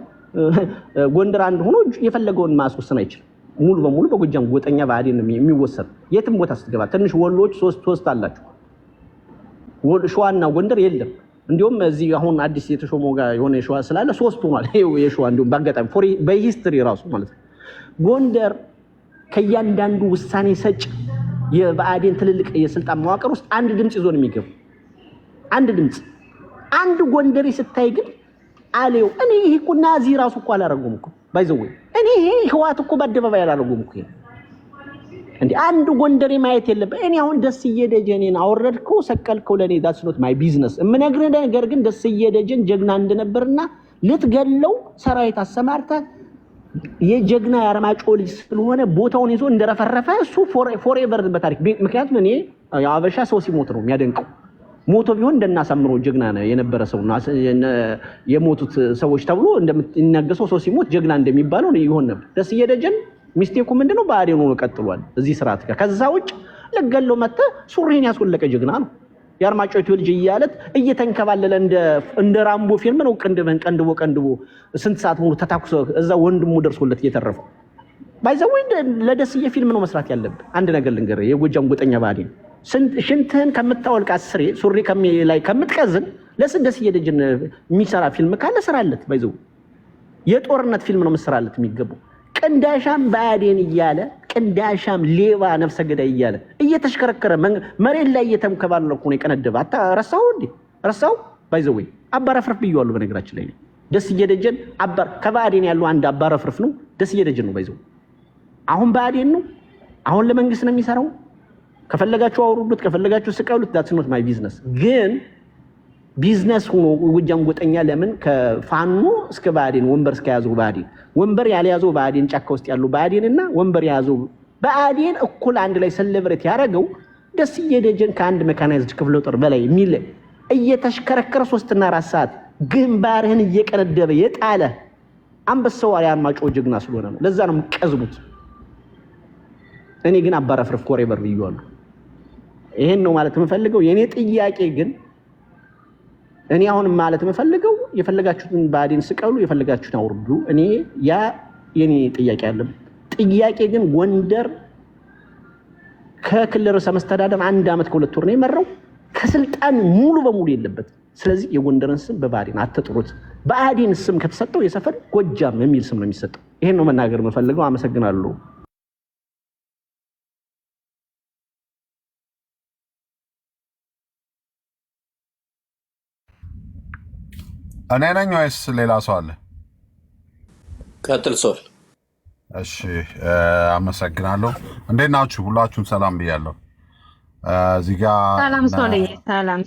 ጎንደር አንድ ሆኖ የፈለገውን ማስወሰን አይችልም። ሙሉ በሙሉ በጎጃም ጎጠኛ ባዴን የሚወሰድ የትም ቦታ ስትገባ ትንሽ ወሎች 3 አላችሁ። ሸዋና ጎንደር የለም። እንዲሁም እዚህ አሁን አዲስ የተሾመው ጋር የሆነ የሸዋ ስላለ 3 ሆኗል። ይሄው የሸዋ እንዲሁም ባጋጣሚ በሂስትሪ ራሱ ማለት ነው። ጎንደር ከእያንዳንዱ ውሳኔ ሰጭ የባዴን ትልልቅ የስልጣን መዋቅር ውስጥ አንድ ድምጽ ይዞ ነው የሚገቡ። አንድ ድምጽ አንድ ጎንደሪ ስታይ ግን አሌው እኔ ይሄ እኮ ናዚ ራሱ እኮ አላረጉም እኮ ባይዘው እኔ ይሄ ህዋት እኮ በአደባባይ አላረጉም እኮ እንዴ አንድ ጎንደሪ ማየት የለበት። እኔ አሁን ደስዬ ደጀኔን አወረድከው ሰቀልከው ለኔ ዳትስ ኖት ማይ ቢዝነስ። እምነግርህ ነገር ግን ደስዬ ደጀን ጀግና እንደነበርና ልትገለው ሰራዊት አሰማርታ የጀግና ያርማጮ ልጅ ስለሆነ ቦታውን ይዞ እንደረፈረፈ እሱ ፎሬቨር በታሪክ ምክንያቱም እኔ አበሻ ሰው ሲሞት ነው የሚያደንቀው። ሞቶ ቢሆን እንደናሳምሮ ጀግና ነው የነበረ ሰው ነው የሞቱት ሰዎች ተብሎ እንደሚናገሰው ሰው ሲሞት ጀግና እንደሚባለው ነው ይሆን ነበር። ደስዬ ደጀን ሚስቴኩ ምንድነው ባዴን ሆኖ ቀጥሏል እዚህ ስርዓት ጋር። ከዛ ውጭ ለገለው መተ ሱሪን ያስወለቀ ጀግና ነው። ያርማጮቱ ልጅ እያለት እየተንከባለለ እንደ ራምቦ ፊልም ነው ቀንድቦ ስንት ሰዓት ሙሉ ተታኩሶ እዛ ወንድሙ ደርሶለት እየተረፈው ባይዘው ለደስዬ ፊልም ነው መስራት ያለበት። አንድ ነገር ልንገርህ የጎጃም ጎጠኛ ባዴን ሽንትህን ከምታወልቅ አስሬ ሱሪ ላይ ከምትቀዝን ለስደስዬ ደጀን የሚሰራ ፊልም ካለ ስራለት። ባይዘው የጦርነት ፊልም ነው መስራለት የሚገባው። ቅንዳሻም ባዴን እያለ ቅንዳሻም ሌባ ነፍሰ ገዳይ እያለ እየተሽከረከረ መሬት ላይ እየተንከባለለ ነው የቀነደበ። ረሳው እንዴ ረሳው ባይዘው አባረፍርፍ ብየዋለሁ። በነገራችን ላይ ደስዬ ደጀን ከባዴን ያለው አንድ አባረፍርፍ ነው ደስዬ ደጀን ነው ባይዘው። አሁን ባዴን ነው አሁን ለመንግስት ነው የሚሰራው። ከፈለጋችሁ አውሩዱት ከፈለጋችሁ ስቀሉት ዳትስ ኖት ማይ ቢዝነስ። ግን ቢዝነስ ሆኖ ጎጃም ጎጠኛ ለምን ከፋኖ እስከ ባዴን ወንበር እስከ ያዘው ባዴን ወንበር ያልያዘው ባዴን ጫካ ውስጥ ያለው ባዴንና ወንበር ያዘው ባዴን እኩል አንድ ላይ ሰለብሬት ያደረገው ደስዬ ደጀን ከአንድ ሜካናይዝድ ክፍለ ጦር በላይ የሚል እየተሽከረከረ 3 እና 4 ሰዓት ግንባርህን እየቀነደበ የጣለ አንበሳው ያርማጮ ጀግና ስለሆነ ነው። ለዛ ነው የምትቀዝቡት። እኔ ግን አባረፍርፍ ፎሬቨር ብያለሁ። ይሄን ነው ማለት የምፈልገው። የኔ ጥያቄ ግን እኔ አሁን ማለት የምፈልገው የፈለጋችሁትን ብአዴን ስቀሉ፣ የፈለጋችሁትን አውርዱ። እኔ ያ የኔ ጥያቄ አለ። ጥያቄ ግን ጎንደር ከክልል ርዕሰ መስተዳድር 1 ዓመት ከ2 ወር ነው የመራው። ከስልጣን ሙሉ በሙሉ የለበት። ስለዚህ የጎንደርን ስም በብአዴን አትጥሩት። ብአዴን ስም ከተሰጠው የሰፈር ጎጃም የሚል ስም ነው የሚሰጠው። ይሄን ነው መናገር የምፈልገው። አመሰግናለሁ። እኔ ነኝ ወይስ ሌላ ሰው አለ? ቀጥል ሶል። እሺ አመሰግናለሁ። እንዴት ናችሁ? ሁላችሁም ሰላም ብያለሁ። እዚህ ጋር ሰላም ሶል። ሰላም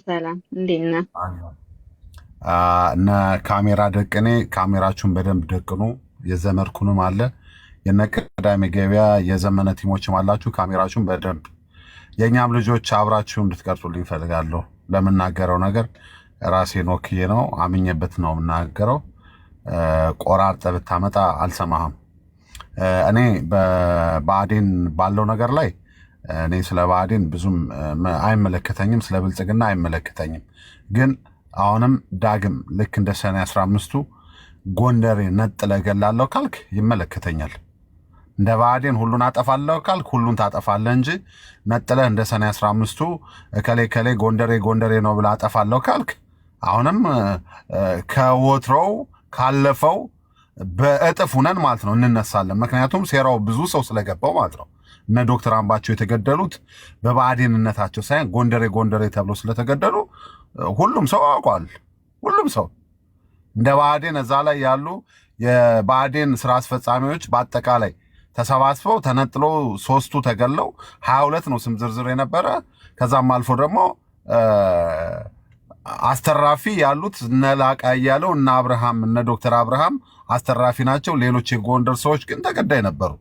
እንዴት ነህ? እነ ካሜራ ደቅኔ ካሜራችሁን በደንብ ደቅኑ። የዘመድኩንም አለ የነ ቅዳሜ ገበያ የዘመነ ቲሞችም አላችሁ። ካሜራችሁን በደንብ የእኛም ልጆች አብራችሁ እንድትቀርጹልኝ እፈልጋለሁ። ለምናገረው ነገር ራሴን ወክዬ ነው አምኜበት ነው የምናገረው። ቆራርጠህ ብታመጣ አልሰማህም። እኔ በብአዴን ባለው ነገር ላይ እኔ ስለ ብአዴን ብዙም አይመለከተኝም፣ ስለ ብልጽግና አይመለከተኝም። ግን አሁንም ዳግም ልክ እንደ ሰኔ 15ቱ ጎንደሬ ነጥለህ እገላለሁ ካልክ ይመለከተኛል። እንደ ብአዴን ሁሉን አጠፋለሁ ካልክ ሁሉን ታጠፋለህ እንጂ ነጥለህ እንደ ሰኔ 15ቱ ከሌ ጎንደሬ ነው ብለህ አጠፋለሁ ካልክ አሁንም ከወትሮው ካለፈው በእጥፍ ሁነን ማለት ነው እንነሳለን። ምክንያቱም ሴራው ብዙ ሰው ስለገባው ማለት ነው። እነ ዶክተር አምባቸው የተገደሉት በብአዴንነታቸው ሳይሆን ጎንደሬ ተብሎ ስለተገደሉ ሁሉም ሰው ያውቀዋል። ሁሉም ሰው እንደ ብአዴን እዛ ላይ ያሉ የብአዴን ስራ አስፈጻሚዎች በአጠቃላይ ተሰባስበው ተነጥሎ 3ቱ ተገለው 22 ነው ስም ዝርዝር የነበረ። ከዛም አልፎ ደግሞ አስተራፊ ያሉት እነ ላቃ እያለው እነ አብርሃም እነ ዶክተር አብርሃም አስተራፊ ናቸው። ሌሎች የጎንደር ሰዎች ግን ተገዳይ ነበሩ።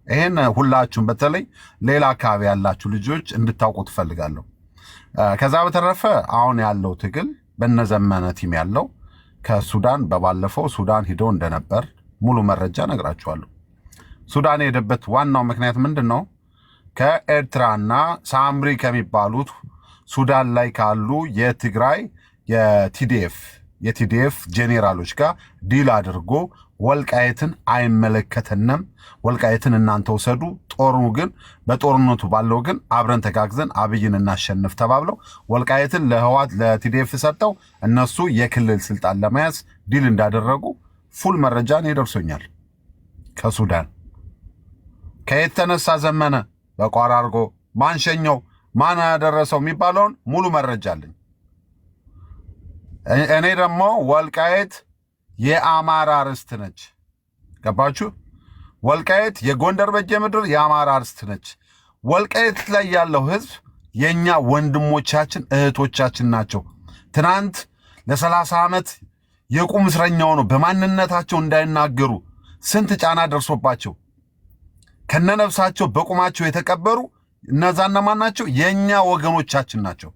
ይሄን ሁላችሁም በተለይ ሌላ አካባቢ ያላችሁ ልጆች እንድታውቁ ትፈልጋለሁ። ከዛ በተረፈ አሁን ያለው ትግል በነዘመነ ቲም ያለው ከሱዳን በባለፈው ሱዳን ሂዶ እንደነበር ሙሉ መረጃ ነግራችኋለሁ። ሱዳን የሄደበት ዋናው ምክንያት ምንድን ነው? ከኤርትራና ሳምሪ ከሚባሉት ሱዳን ላይ ካሉ የትግራይ የቲዲኤፍ ጄኔራሎች ጋር ዲል አድርጎ ወልቃየትን አይመለከተንም፣ ወልቃየትን እናንተ ውሰዱ፣ ጦሩ ግን በጦርነቱ ባለው ግን አብረን ተጋግዘን አብይን እናሸንፍ ተባብለው ወልቃየትን ለህዋት ለቲዲኤፍ ሰጠው። እነሱ የክልል ስልጣን ለመያዝ ዲል እንዳደረጉ ፉል መረጃ ነው ይደርሶኛል። ከሱዳን ከየት ተነሳ ዘመነ በቋራ አድርጎ ማን ሸኘው ማን ያደረሰው የሚባለውን ሙሉ መረጃ አለኝ። እኔ ደግሞ ወልቃየት የአማራ ርስት ነች። ገባችሁ? ወልቃየት የጎንደር በጌ ምድር የአማራ ርስት ነች። ወልቃየት ላይ ያለው ህዝብ የኛ ወንድሞቻችን እህቶቻችን ናቸው። ትናንት ለ30 ዓመት የቁም እስረኛው ነው በማንነታቸው እንዳይናገሩ ስንት ጫና ደርሶባቸው ከነነፍሳቸው በቁማቸው የተቀበሩ እነዛ እነማን ናቸው? የኛ ወገኖቻችን ናቸው።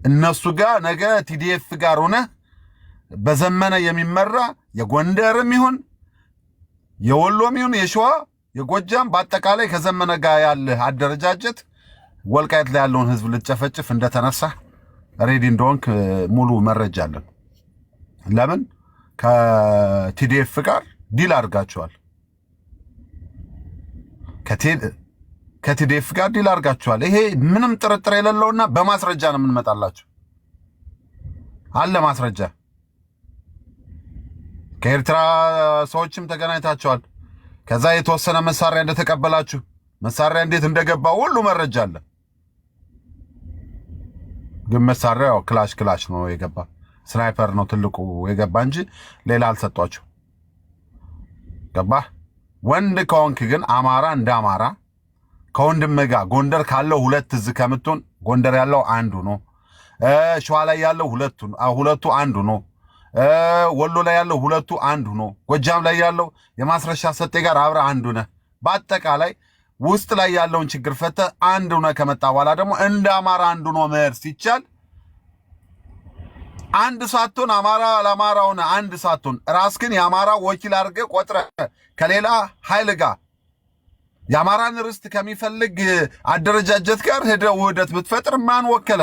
እነሱ ጋር ነገ ቲዲኤፍ ጋር ሆነ በዘመነ የሚመራ የጎንደርም ይሁን የወሎም ይሁን የሸዋ የጎጃም በአጠቃላይ ከዘመነ ጋር ያለ አደረጃጀት ወልቃየት ላይ ያለውን ህዝብ ልጨፈጭፍ እንደተነሳ ሬዲ እንደሆንክ ሙሉ መረጃ አለን። ለምን ከቲዲኤፍ ጋር ዲል አድርጋቸዋል። ከቲዲኤፍ ጋር ዲል አድርጋችኋል። ይሄ ምንም ጥርጥር የሌለውና በማስረጃ ነው የምንመጣላችሁ። አለ ማስረጃ። ከኤርትራ ሰዎችም ተገናኝታችኋል። ከዛ የተወሰነ መሳሪያ እንደተቀበላችሁ መሳሪያ እንዴት እንደገባ ሁሉ መረጃ አለ። ግን መሳሪያው ክላሽ ነው የገባ፣ ስናይፐር ነው ትልቁ የገባ እንጂ ሌላ አልሰጧችሁ። ገባ? ወንድ ከሆንክ ግን አማራ እንደ አማራ ከወንድም ጋር ጎንደር ካለው 2 እዝ ከምትሆን ጎንደር ያለው አንዱ ነው። ሸዋ ላይ ያለው ሁለቱ አንዱ ነው። ወሎ ላይ ያለው 2 አንዱ ነው። ጎጃም ላይ ያለው የማስረሻ ሰጤ ጋር አብረ አንዱ ነህ። በአጠቃላይ ውስጥ ላይ ያለውን ችግር ፈተ አንዱ ነህ። ከመጣ በኋላ ደግሞ እንደ አማራ አንዱ ነው መሄድ ሲቻል አንድ ሳትሆን አማራ ለአማራውን አንድ ሳትሆን ራስክን የአማራ ወኪል አድርገህ ቆጥረህ ከሌላ ኃይል ጋር የአማራን ርስት ከሚፈልግ አደረጃጀት ጋር ሄደህ ውህደት ብትፈጥር ማን ወከለ?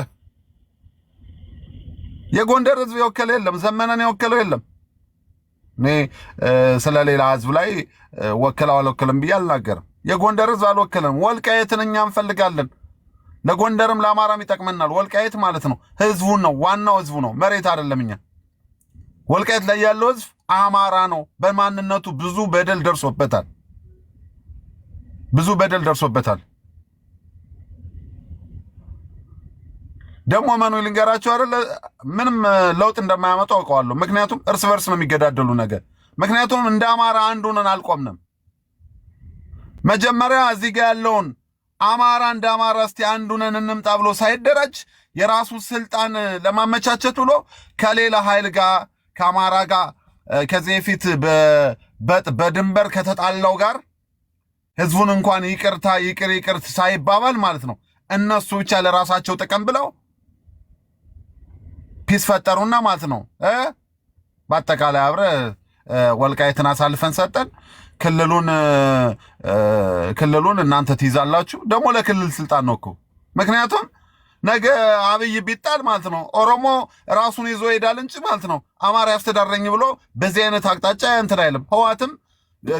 የጎንደር ህዝብ የወከለ የለም። ዘመነን የወከለው የለም። እኔ ስለሌላ ህዝብ ላይ ወከለው አልወከለም ብዬ አልናገርም። የጎንደር ህዝብ አልወከለም። ወልቃየትን እኛ እንፈልጋለን። ለጎንደርም ለአማራም ይጠቅመናል። ወልቃየት ማለት ነው ህዝቡን ነው፣ ዋናው ህዝቡ ነው፣ መሬት አይደለም። እኛ ወልቃየት ላይ ያለው ህዝብ አማራ ነው። በማንነቱ ብዙ በደል ደርሶበታል። ብዙ በደል ደርሶበታል። ደግሞ ማኑ ልንገራቸው አይደል ምንም ለውጥ እንደማያመጡ አውቀዋለሁ። ምክንያቱም እርስ በርስ ነው የሚገዳደሉ ነገር። ምክንያቱም እንደ አማራ አንድ ሆነን አልቆምንም። መጀመሪያ እዚህ ጋር ያለውን አማራ እንደ አማራ እስቲ አንድ ሆነን እንምጣ ብሎ ሳይደራጅ የራሱ ስልጣን ለማመቻቸት ብሎ ከሌላ ኃይል ጋር ከአማራ ጋር ከዚህ በፊት በድንበር ከተጣላው ጋር ህዝቡን እንኳን ይቅር ሳይባባል ማለት ነው እነሱ ብቻ ለራሳቸው ጥቅም ብለው ፒስ ፈጠሩና ማለት ነው በአጠቃላይ አብረ ወልቃይትን አሳልፈን ሰጠን። ክልሉን እናንተ ትይዛላችሁ። ደግሞ ለክልል ስልጣን ነው እኮ። ምክንያቱም ነገ አብይ ቢጣል ማለት ነው ኦሮሞ ራሱን ይዞ ይሄዳል እንጂ ማለት ነው አማራ ያስተዳድረኝ ብሎ በዚህ አይነት አቅጣጫ እንትን አይልም። ህዋትም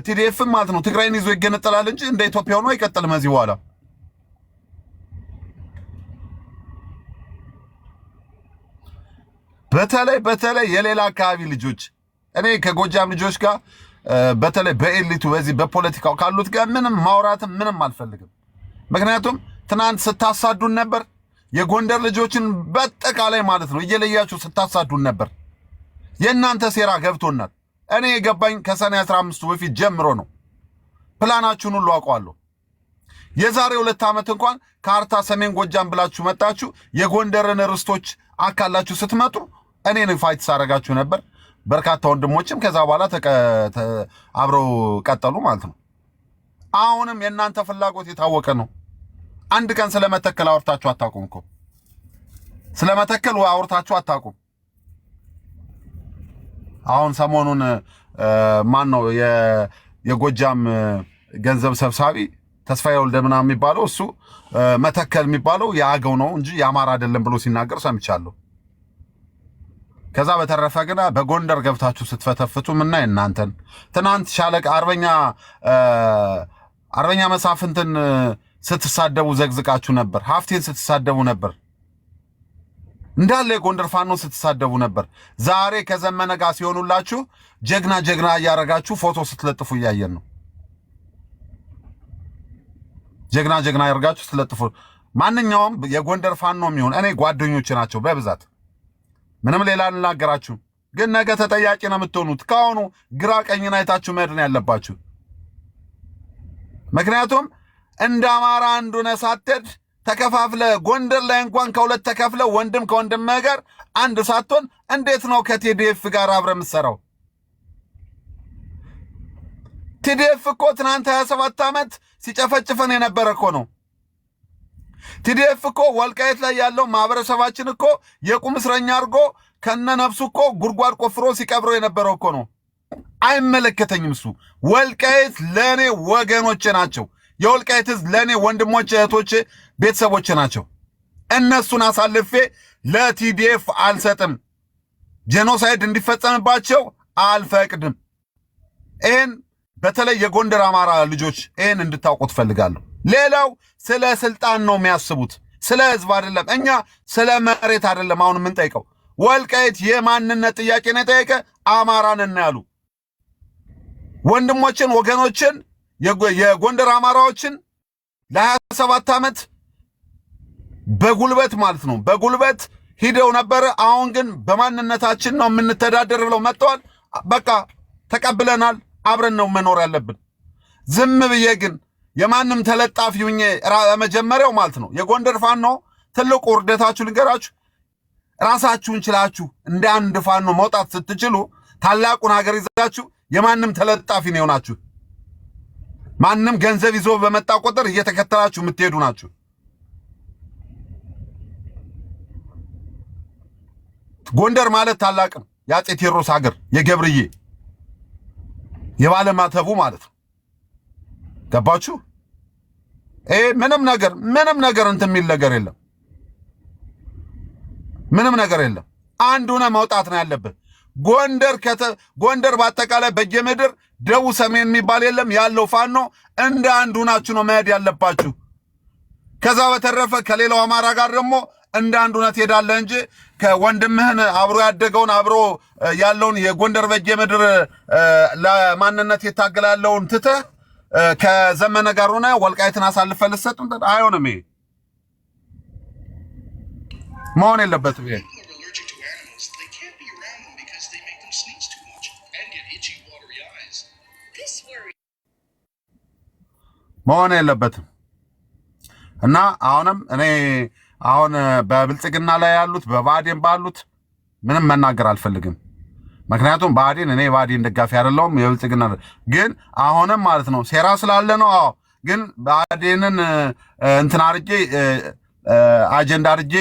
ቲዲኤፍም ማለት ነው ትግራይን ይዞ ይገነጠላል እንጂ እንደ ኢትዮጵያ ሆኖ አይቀጥልም። እዚህ በኋላ በተለይ የሌላ አካባቢ ልጆች እኔ ከጎጃም ልጆች ጋር በተለይ በኤሊቱ በዚህ በፖለቲካው ካሉት ጋር ምንም ማውራትም ምንም አልፈልግም። ምክንያቱም ትናንት ስታሳዱን ነበር። የጎንደር ልጆችን በአጠቃላይ ማለት ነው እየለያችሁ ስታሳዱን ነበር። የእናንተ ሴራ ገብቶናል። እኔ የገባኝ ከሰኔ 15 በፊት ጀምሮ ነው። ፕላናችሁን ሁሉ አውቀዋለሁ። የዛሬ 2 ዓመት እንኳን ካርታ ሰሜን ጎጃም ብላችሁ መጣችሁ። የጎንደርን ርስቶች አካላችሁ ስትመጡ እኔን ፋይት ሳረጋችሁ ነበር። በርካታ ወንድሞችም ከዛ በኋላ አብረው ቀጠሉ ማለት ነው። አሁንም የእናንተ ፍላጎት የታወቀ ነው። አንድ ቀን ስለመተከል አውርታችሁ አታውቁም እኮ። ስለመተከል አውርታችሁ አታውቁም። አሁን ሰሞኑን ማን ነው የጎጃም ገንዘብ ሰብሳቢ ተስፋዬ ወልደ ምናምን የሚባለው እሱ መተከል የሚባለው የአገው ነው እንጂ የአማራ አይደለም ብሎ ሲናገር ሰምቻለሁ። ከዛ በተረፈ ግን በጎንደር ገብታችሁ ስትፈተፍቱ ምናይ እናንተን ትናንት ሻለቃ አርበኛ መሳፍንትን ስትሳደቡ ዘግዝቃችሁ ነበር። ሀፍቴን ስትሳደቡ ነበር። እንዳለ የጎንደር ፋኖ ስትሳደቡ ነበር። ዛሬ ከዘመነ ጋር ሲሆኑላችሁ ጀግና እያረጋችሁ ፎቶ ስትለጥፉ እያየን ነው። ጀግና ያርጋችሁ ስትለጥፉ ማንኛውም የጎንደር ፋኖ የሚሆን እኔ ጓደኞች ናቸው በብዛት ምንም ሌላ ልናገራችሁ። ግን ነገ ተጠያቂ ነው የምትሆኑት። ካሁኑ ግራ ቀኝን አይታችሁ መድን ያለባችሁ። ምክንያቱም እንደ አማራ አንዱነ ሳትሄድ ተከፋፍለ ጎንደር ላይ እንኳን ከሁለት ተከፍለ ወንድም ከወንድም ጋር አንድ ሳትሆን እንዴት ነው ከቲዲኤፍ ጋር አብረ የምትሰራው? ቲዲኤፍ እኮ ትናንት 27 ዓመት ሲጨፈጭፈን የነበረ እኮ ነው። ቲዲኤፍ እኮ ወልቃየት ላይ ያለው ማህበረሰባችን እኮ የቁም እስረኛ አድርጎ ከነነፍሱ እኮ ጉድጓድ ቆፍሮ ሲቀብረው የነበረው እኮ ነው። አይመለከተኝም እሱ። ወልቃየት ለእኔ ወገኖቼ ናቸው። የወልቃየት ህዝብ ለእኔ ወንድሞቼ፣ እህቶቼ፣ ቤተሰቦቼ ናቸው። እነሱን አሳልፌ ለቲዲኤፍ አልሰጥም። ጄኖሳይድ እንዲፈጸምባቸው አልፈቅድም። ይህን በተለይ የጎንደር አማራ ልጆች ይህን እንድታውቁ ትፈልጋለሁ። ሌላው ስለ ስልጣን ነው የሚያስቡት፣ ስለ ህዝብ አይደለም። እኛ ስለ መሬት አይደለም አሁን የምንጠይቀው። ወልቃየት የማንነት ጥያቄ ነው የጠየቀ አማራን ያሉ ወንድሞችን ወገኖችን የጎንደር አማራዎችን ለ27 ዓመት በጉልበት ማለት ነው በጉልበት ሂደው ነበር። አሁን ግን በማንነታችን ነው የምንተዳደር ብለው መጥተዋል። በቃ ተቀብለናል። አብረን ነው መኖር ያለብን። ዝም ብዬ ግን የማንም ተለጣፊ ሁኜ መጀመሪያው ማለት ነው የጎንደር ፋኖ ትልቁ ውርደታችሁ ልንገራችሁ። ራሳችሁን ችላችሁ እንደ አንድ ፋኖ መውጣት ስትችሉ ታላቁን ሀገር ይዛችሁ የማንም ተለጣፊ ነው የሆናችሁ። ማንም ገንዘብ ይዞ በመጣ ቁጥር እየተከተላችሁ የምትሄዱ ናችሁ። ጎንደር ማለት ታላቅ ነው። የአፄ ቴዎድሮስ ሀገር የገብርዬ የባለማተቡ ማለት ነው። ገባችሁ? ምንም ነገር እንትን የሚል ነገር የለም። ምንም ነገር የለም። አንድ ሆነ መውጣት ነው ያለብህ። ጎንደር በአጠቃላይ በየምድር ደቡብ ሰሜን የሚባል የለም ያለው ፋኖ እንደ አንድ ሆናችሁ ነው መሄድ ያለባችሁ። ከዛ በተረፈ ከሌላው አማራ ጋር ደግሞ እንደ አንድ ሆነት ሄዳለህ እንጂ ከወንድምህን አብሮ ያደገውን አብሮ ያለውን የጎንደር በየምድር ለማንነት የታገላለውን ትተህ ከዘመነ ጋር ሆነ ወልቃይትን አሳልፈህ ልትሰጥ አይሆንም። ይሄ መሆን የለበትም። ይሄ መሆን የለበትም እና አሁንም እኔ አሁን በብልጽግና ላይ ያሉት በባዴን ባሉት ምንም መናገር አልፈልግም። ምክንያቱም ባዴን እኔ ባዴን ደጋፊ አይደለሁም። የብልጽግና ግን አሁንም ማለት ነው ሴራ ስላለ ነው። አዎ ግን ባዴንን እንትን አርጄ አጀንዳ አርጄ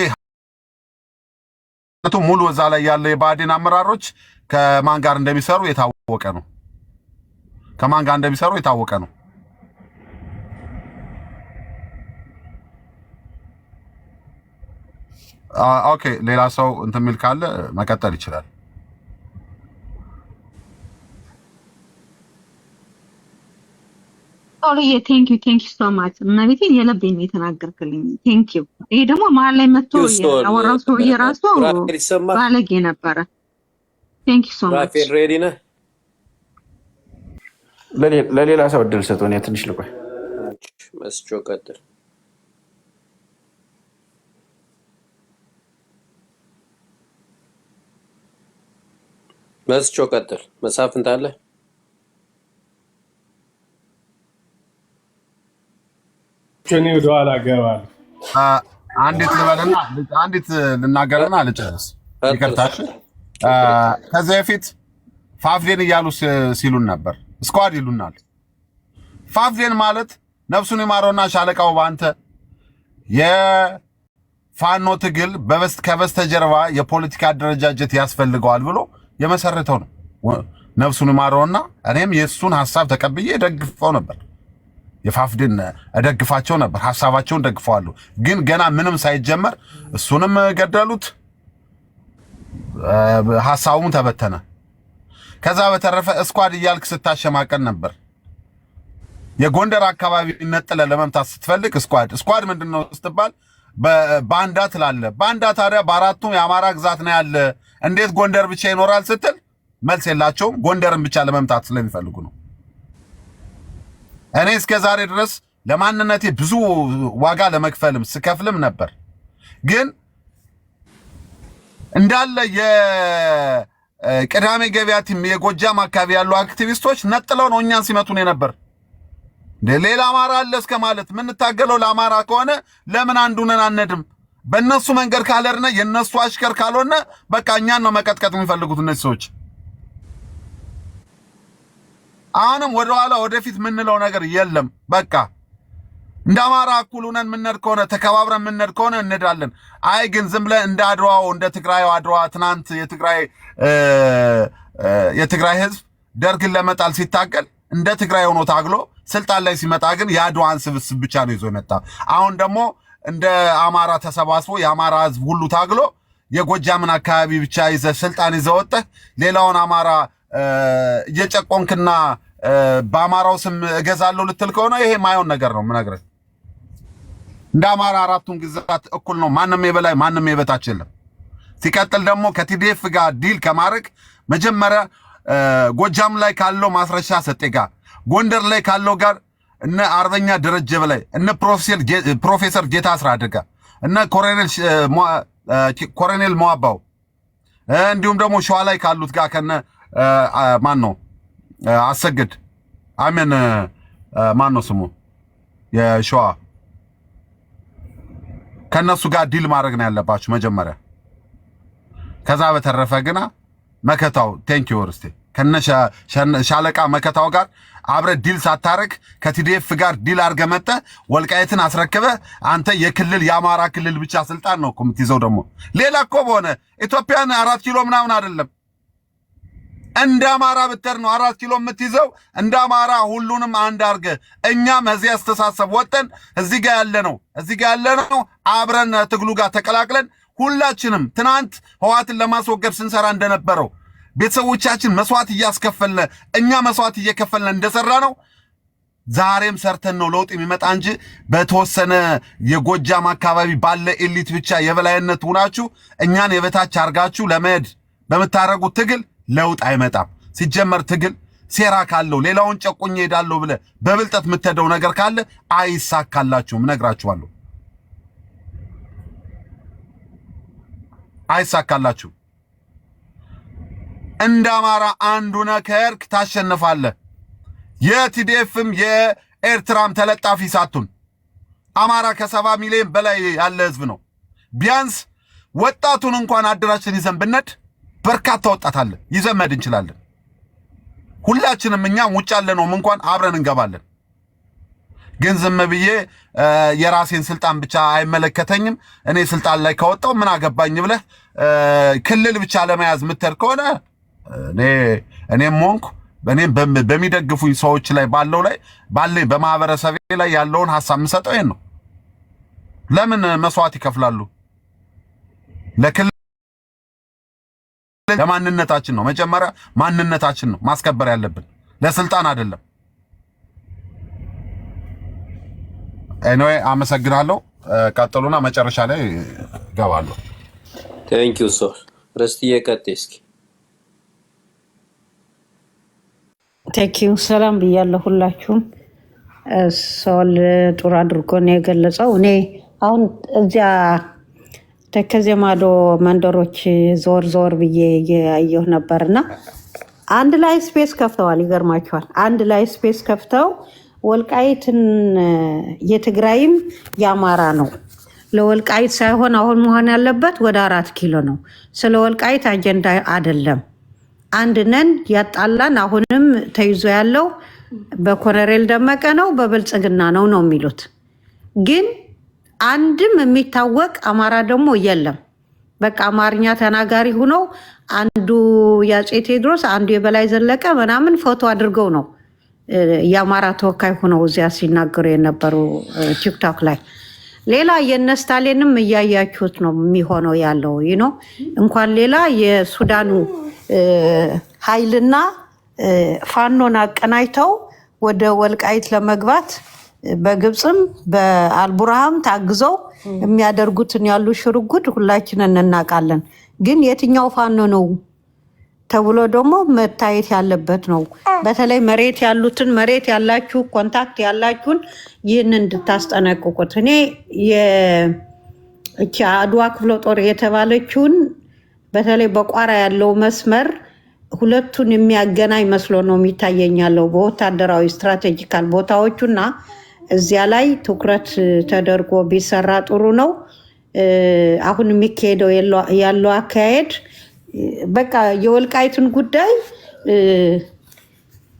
ሙሉ እዛ ላይ ያለ የባዴን አመራሮች ከማን ጋር እንደሚሰሩ የታወቀ ነው። ከማን ጋር እንደሚሰሩ የታወቀ ነው። ኦኬ ሌላ ሰው እንትን የሚል ካለ መቀጠል ይችላል። ኦልዬ ቴንክ ዩ ሶ ማች እመቤቴን የለብኝ የተናገርክልኝ ቴንክ ዩ። ይሄ ደግሞ መሀል ላይ መጥቶ ያወራው ሰውዬ ራሱ ባለጌ ነበረ። ቴንክ ዩ ሶ ማች። ራፌል ሬዲ ነህ? ለሌላ ሰው እድል ሰጠው። እኔ ትንሽ ልቆይ። መስቾ ቀጥል። መስቾ ቀጥል። መሳፍንት አለ? እኔ ወደ ኋላ እገባለሁ። አንዲት ልበልና አንዲት ልናገርና ልጨርስ። ይቅርታሽ። ከዚህ በፊት ፋፍዴን እያሉ ሲሉን ነበር። ስኳድ ይሉናል። ፋፍዴን ማለት ነፍሱን ይማረውና ሻለቃው ባንተ የፋኖ ትግል ከበስተጀርባ የፖለቲካ አደረጃጀት ያስፈልገዋል ብሎ የመሰረተው ነው። ነፍሱን ይማረውና እኔም የሱን ሐሳብ ተቀብዬ ደግፈው ነበር። የፋፍዴን እደግፋቸው ነበር። ሐሳባቸውን ደግፈዋለሁ። ግን ገና ምንም ሳይጀመር እሱንም ገደሉት። ሐሳቡም ተበተነ። ከዛ በተረፈ ስኳድ እያልክ ስታሸማቀን ነበር። የጎንደር አካባቢ ነጥለ ለመምታት ስትፈልግ ስኳድ ምንድነው ስትባል ባንዳ ትላለህ። ባንዳ ታዲያ በአራቱም የአማራ ግዛት ነው ያለ፣ እንዴት ጎንደር ብቻ ይኖራል ስትል መልስ የላቸውም። ጎንደርን ብቻ ለመምታት ስለሚፈልጉ ነው። እኔ እስከ ዛሬ ድረስ ለማንነቴ ብዙ ዋጋ ለመክፈልም ስከፍልም ነበር። ግን እንዳለ የቅዳሜ ገበያ ቲም የጎጃም አካባቢ ያሉ አክቲቪስቶች ነጥለው ነው እኛን ሲመቱን የነበር። ሌላ አማራ አለ እስከ ማለት የምንታገለው ለአማራ ከሆነ ለምን አንዱንን አንነድም? በእነሱ መንገድ ካልሄድን የእነሱ አሽከር ካልሆነ በቃ እኛን ነው መቀጥቀጥ የሚፈልጉት እነዚህ ሰዎች። አሁንም ወደኋላ ወደፊት የምንለው ነገር የለም። በቃ እንደ አማራ እኩል ሆነን የምንሄድ ከሆነ ተከባብረን የምንሄድ ከሆነ እንሄዳለን። አይ ግን ዝም ብለን እንደ አድዋው እንደ ትግራዩ አድዋ ትናንት የትግራይ ህዝብ ደርግን ለመጣል ሲታገል እንደ ትግራይ ሆኖ ታግሎ ስልጣን ላይ ሲመጣ ግን የአድዋን ስብስብ ብቻ ነው ይዞ የመጣ። አሁን ደግሞ እንደ አማራ ተሰባስቦ የአማራ ህዝብ ሁሉ ታግሎ የጎጃምን አካባቢ ብቻ ይዘህ ስልጣን ይዘህ ወጥተህ ሌላውን አማራ እየጨቆንክና በአማራው ስም እገዛለሁ ልትል ከሆነ ይሄ ማይሆን ነገር ነው የምነግርህ። እንደ አማራ አራቱን ግዛት እኩል ነው። ማንም የበላይ ማንም የበታች የለም። ሲቀጥል ደግሞ ከቲዲኤፍ ጋር ዲል ከማድረግ መጀመሪያ ጎጃም ላይ ካለው ማስረሻ ሰጤ ጋር፣ ጎንደር ላይ ካለው ጋር እነ አርበኛ ደረጀ በላይ እነ ፕሮፌሰር ጌታ አስራደ ጋር እነ ኮሎኔል ሞአባው እንዲሁም ደግሞ ሸዋ ላይ ካሉት ጋር ከነ ማን ነው አሰግድ አሜን ማን ነው ስሙ የሸዋ ከነሱ ጋር ዲል ማድረግ ነው ያለባችሁ መጀመሪያ። ከዛ በተረፈ ግና መከታው ቴንኪው ወርስቴ ከነሻ ሻለቃ መከታው ጋር አብረ ዲል ሳታረግ ከቲዲኤፍ ጋር ዲል አድርገህ መጥተህ ወልቃይትን አስረክበህ አንተ የክልል የአማራ ክልል ብቻ ስልጣን ነው እኮ የምትይዘው። ደግሞ ሌላ እኮ በሆነ ኢትዮጵያን 4 ኪሎ ምናምን አይደለም እንደ አማራ ብትር ነው 4 ኪሎ የምትይዘው። እንደ አማራ ሁሉንም አንድ አርገ እኛም እዚህ አስተሳሰብ ወጠን እዚህ ጋር ያለ ነው አብረን ትግሉ ጋር ተቀላቅለን ሁላችንም ትናንት ህዋትን ለማስወገድ ስንሰራ እንደነበረው ቤተሰቦቻችን መስዋዕት እያስከፈለ እኛ መስዋዕት እየከፈልን እንደሰራ ነው ዛሬም ሰርተን ነው ለውጥ የሚመጣ እንጂ በተወሰነ የጎጃም አካባቢ ባለ ኤሊት ብቻ የበላይነት ሆናችሁ እኛን የበታች አርጋችሁ ለመሄድ በመታረጉት ትግል ለውጥ አይመጣም። ሲጀመር ትግል ሴራ ካለው ሌላውን ጨቁኝ ሄዳለሁ ብለ በብልጠት የምትሄደው ነገር ካለ አይሳካላችሁም። ነግራችኋለሁ፣ አይሳካላችሁም። እንደ አማራ አንዱ ነከርክ ታሸንፋለህ። የቲዲኤፍም የኤርትራም ተለጣፊ ሳቱን አማራ ከ70 ሚሊዮን በላይ ያለ ህዝብ ነው። ቢያንስ ወጣቱን እንኳን አደራችን ይዘን ብነድ በርካታ ወጣት አለ ይዘን መሄድ እንችላለን። ሁላችንም እኛም ውጭ ያለነውም እንኳን አብረን እንገባለን። ግን ዝም ብዬ የራሴን ስልጣን ብቻ አይመለከተኝም እኔ ስልጣን ላይ ከወጣው ምን አገባኝ ብለህ ክልል ብቻ ለመያዝ ምትር ከሆነ እኔም ሆንኩ እኔም በሚደግፉኝ ሰዎች ላይ ባለኝ በማህበረሰቤ ላይ ያለውን ሐሳብ የምሰጠው ይሄን ነው። ለምን መስዋዕት ይከፍላሉ? ለማንነታችን ነው። መጀመሪያ ማንነታችን ነው ማስከበር ያለብን ለስልጣን አይደለም። ኤኒዌይ አመሰግናለሁ። ቀጥሉና መጨረሻ ላይ ገባለሁ። ቴንክ ዩ ሶር ረስትዬ ቀጥይ እስኪ። ቴንክ ዩ ሰላም ብያለሁ ሁላችሁም። ሶል ጥሩ አድርጎ ነው የገለጸው። እኔ አሁን እዚያ ተከዜ ማዶ መንደሮች ዞር ብዬ ያየሁ ነበርና አንድ ላይ ስፔስ ከፍተዋል። ይገርማችኋል። አንድ ላይ ስፔስ ከፍተው ወልቃይትን የትግራይም የአማራ ነው። ለወልቃይት ሳይሆን አሁን መሆን ያለበት ወደ 4 ኪሎ ነው። ስለ ወልቃይት አጀንዳ አይደለም። አንድ ነን ያጣላን አሁንም ተይዞ ያለው በኮሎኔል ደመቀ ነው በብልጽግና ነው የሚሉት። ግን አንድም የሚታወቅ አማራ ደግሞ የለም። በቃ አማርኛ ተናጋሪ ሆነው አንዱ ያጼ ቴዎድሮስ አንዱ የበላይ ዘለቀ ምናምን ፎቶ አድርገው ነው የአማራ ተወካይ ሆነው እዚያ ሲናገሩ የነበሩ ቲክቶክ ላይ። ሌላ የነስታሌንም እያያችሁት ነው የሚሆነው ያለው እንኳን ሌላ የሱዳኑ ኃይልና ፋኖን አቀናጅተው ወደ ወልቃይት ለመግባት በግብፅም በአልቡርሃም ታግዘው የሚያደርጉትን ያሉ ሽርጉድ ሁላችንን እናውቃለን። ግን የትኛው ፋኖ ነው ተብሎ ደግሞ መታየት ያለበት ነው። በተለይ መሬት ያላችሁ ኮንታክት ያላችሁን ይህንን እንድታስጠነቅቁት። እኔ አድዋ ክፍለ ጦር የተባለችውን በተለይ በቋራ ያለው መስመር ሁለቱን የሚያገናኝ መስሎ ነው የሚታየኛለው በወታደራዊ ስትራቴጂካል ቦታዎቹና እዚያ ላይ ትኩረት ተደርጎ ቢሰራ ጥሩ ነው። አሁን የሚካሄደው ያለው አካሄድ በቃ የወልቃይትን ጉዳይ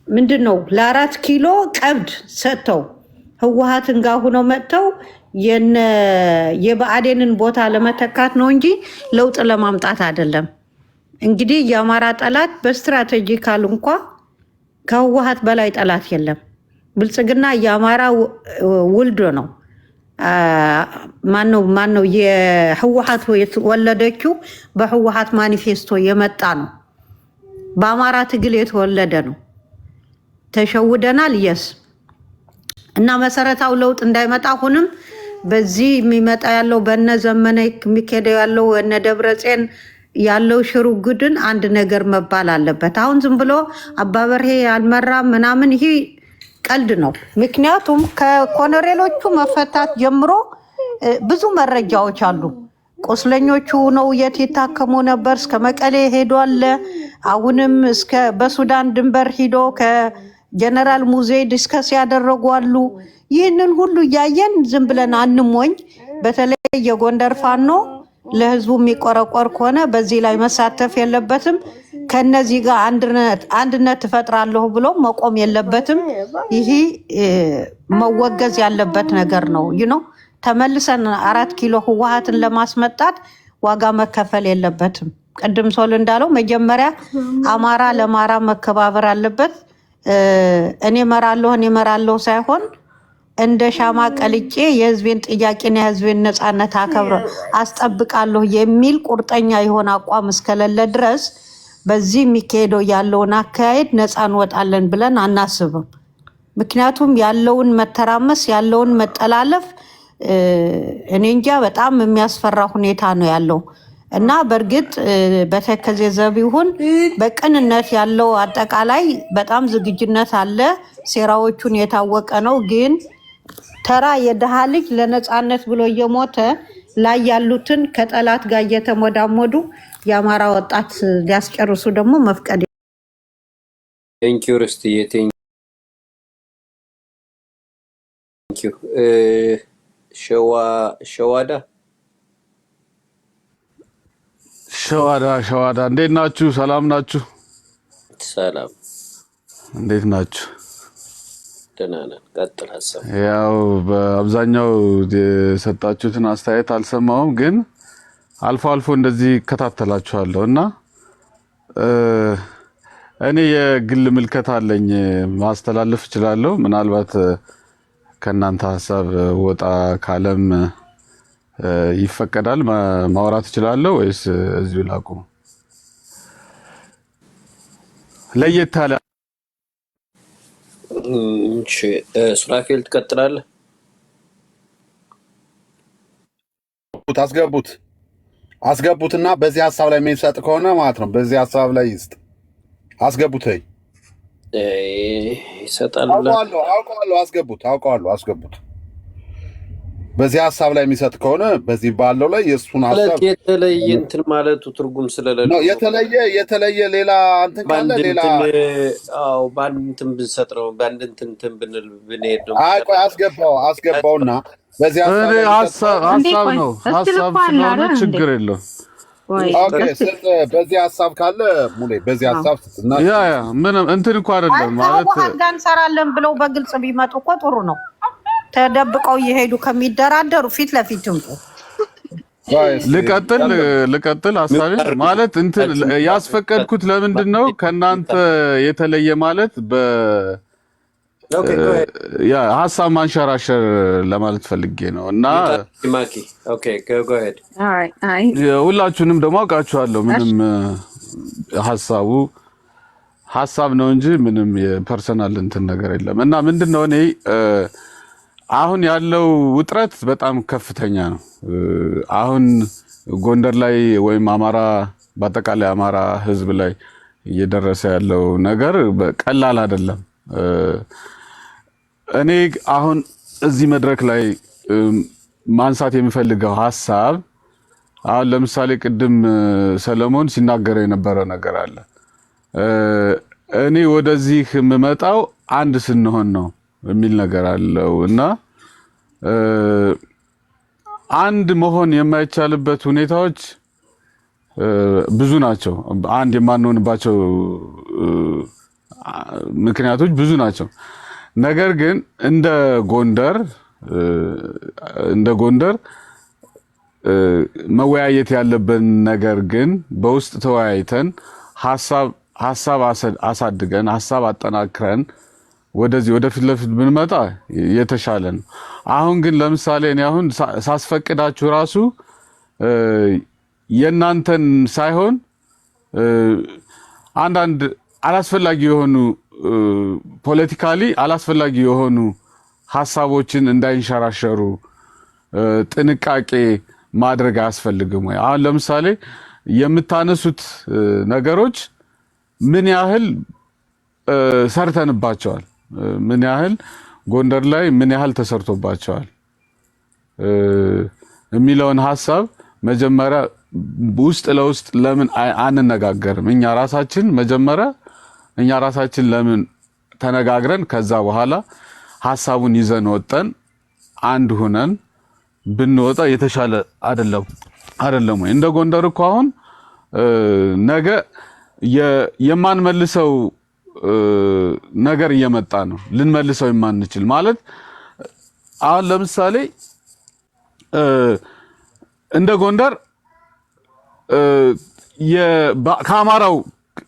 ምንድን ነው ለ4 ኪሎ ቀብድ ሰጥተው ህወሓትን ጋር ሆነው መጥተው የብአዴንን ቦታ ለመተካት ነው እንጂ ለውጥ ለማምጣት አይደለም። እንግዲህ የአማራ ጠላት በስትራቴጂካል እንኳ ከህወሓት በላይ ጠላት የለም። ብልጽግና የአማራ ውልዶ ነው። ማነው የህወሓት የተወለደችው በህወሓት ማኒፌስቶ የመጣ ነው። በአማራ ትግል የተወለደ ነው። ተሸውደናል የስ እና መሰረታው ለውጥ እንዳይመጣ አሁንም በዚህ የሚመጣ ያለው በነ ዘመነ የሚከደው ያለው እነ ደብረጽዮን ያለው ሽሩጉድን አንድ ነገር መባል አለበት። አሁን ዝም ብሎ አባበርሄ ያልመራ ምናምን ይሄ ቀልድ ነው። ምክንያቱም ከኮሎኔሎቹ መፈታት ጀምሮ ብዙ መረጃዎች አሉ። ቁስለኞቹ ነው የት የታከሙ ነበር እስከ መቀሌ ሄዷል። አሁንም እስከ በሱዳን ድንበር ሂዶ ከጀነራል ሙዜ ዲስከስ ያደረጉ አሉ። ይህንን ሁሉ እያየን ዝም ብለን አንሞኝ። በተለይ የጎንደር ፋኖ ለህዝቡ የሚቆረቆር ከሆነ በዚህ ላይ መሳተፍ የለበትም። ከነዚህ ጋር አንድነት ትፈጥራለሁ ብሎ መቆም የለበትም። ይሄ መወገዝ ያለበት ነገር ነው። ተመልሰን 4 ኪሎ ህወሓትን ለማስመጣት ዋጋ መከፈል የለበትም። ቅድም ሶል እንዳለው መጀመሪያ አማራ ለማራ መከባበር አለበት። እኔ መራለሁ ሳይሆን እንደ ሻማ ቀልጬ የህዝቤን ጥያቄና የህዝቤን ነፃነት አስጠብቃለሁ የሚል ቁርጠኛ የሆነ አቋም እስከሌለ ድረስ በዚህ የሚካሄደው ያለውን አካሄድ ነፃ እንወጣለን ብለን አናስብም። ምክንያቱም ያለውን መተራመስ ያለውን መጠላለፍ እኔ እንጃ በጣም የሚያስፈራ ሁኔታ ነው ያለው እና በእርግጥ በተከዜ ዘብ ይሁን በቅንነት ያለው አጠቃላይ በጣም ዝግጁነት አለ። ሴራዎቹን የታወቀ ነው። ግን ተራ የደሃ ልጅ ለነፃነት ብሎ እየሞተ ላይ ያሉትን ከጠላት ጋር እየተሞዳሞዱ የአማራ ወጣት ሊያስጨርሱ ደግሞ መፍቀድ ቴንኪው ርስትዬ ቴንኪው ሸዋዳ እንዴት ናችሁ? ሰላም ናችሁ? ሰላም እንዴት ናችሁ? ደህና ነን። ቀጥል ሀሳብ። ያው በአብዛኛው የሰጣችሁትን አስተያየት አልሰማሁም፣ ግን አልፎ አልፎ እንደዚህ እከታተላችኋለሁ እና እኔ የግል ምልከታ አለኝ ማስተላለፍ እችላለሁ። ምናልባት ከእናንተ ሀሳብ ወጣ ካለም ይፈቀዳል ማውራት እችላለሁ ወይስ እዚሁ ላቁም? ለየት ያለ ሱራፌል ትቀጥላለህ? አስገቡትና በዚህ ሀሳብ ላይ የሚሰጥ ከሆነ ማለት ነው። በዚህ ሀሳብ ላይ ይስጥ። አስገቡት። ይሰጣል። አውቀዋለሁ። አስገቡት። በዚህ ሀሳብ ላይ የሚሰጥ ከሆነ በዚህ ባለው ላይ የእሱን ሀሳብ የተለየ እንትን ማለቱ ትርጉም ስለሌለ ነው። የተለየ ሌላ እንትን ካለ ሌላ በአንድ እንትን ብንሰጥ ነው። በአንድ እንትን ብንሄድ ነው። ቆይ አስገባውና በዚህ ሀሳብ ነው። ሀሳብ ስለሆነ ችግር የለውም። በዚህ ሀሳብ ካለ ሙሌ በዚህ ሀሳብ ምንም እንትን እኮ አይደለም ማለት ጋር እንሰራለን ብለው በግልጽ ቢመጡ እኮ ጥሩ ነው። ተደብቀው እየሄዱ ከሚደራደሩ ፊት ለፊት እንቁ። ልቀጥል ሀሳቤ ማለት እንትን ያስፈቀድኩት ለምንድን ነው ከእናንተ የተለየ ማለት ሀሳብ ማንሸራሸር ለማለት ፈልጌ ነው እና ሁላችሁንም ደግሞ አውቃችኋለሁ። ምንም ሀሳብ ነው እንጂ ምንም የፐርሰናል እንትን ነገር የለም እና ምንድን ነው እኔ አሁን ያለው ውጥረት በጣም ከፍተኛ ነው። አሁን ጎንደር ላይ ወይም በአጠቃላይ አማራ ህዝብ ላይ እየደረሰ ያለው ነገር ቀላል አይደለም። እኔ አሁን እዚህ መድረክ ላይ ማንሳት የሚፈልገው ሀሳብ አሁን ለምሳሌ ቅድም ሰለሞን ሲናገር የነበረው ነገር አለ። እኔ ወደዚህ የምመጣው አንድ ስንሆን ነው የሚል ነገር አለው እና አንድ መሆን የማይቻልበት ሁኔታዎች ብዙ ናቸው። አንድ የማንሆንባቸው ምክንያቶች ብዙ ናቸው። ነገር ግን እንደ ጎንደር መወያየት ያለብን ነገር ግን በውስጥ ተወያይተን ሀሳብ አሳድገን ሀሳብ አጠናክረን ወደፊት ለፊት ብንመጣ የተሻለ ነው። አሁን ግን ለምሳሌ እኔ አሁን ሳስፈቅዳችሁ ራሱ የእናንተን ሳይሆን አንዳንድ አላስፈላጊ የሆኑ ፖለቲካሊ አላስፈላጊ የሆኑ ሀሳቦችን እንዳይንሸራሸሩ ጥንቃቄ ማድረግ አያስፈልግም ወይ? አሁን ለምሳሌ የምታነሱት ነገሮች ምን ያህል ሰርተንባቸዋል፣ ምን ያህል ጎንደር ላይ ምን ያህል ተሰርቶባቸዋል የሚለውን ሀሳብ መጀመሪያ ውስጥ ለውስጥ ለምን አንነጋገርም? እኛ ራሳችን ለምን ተነጋግረን ከዛ በኋላ ሀሳቡን ይዘን ወጠን አንድ ሁነን ብንወጣ የተሻለ አይደለም ወይ? እንደ ጎንደር እኮ አሁን ነገ የማንመልሰው ነገር እየመጣ ነው። ልንመልሰው የማንችል ማለት አሁን ለምሳሌ እንደ ጎንደር ከአማራው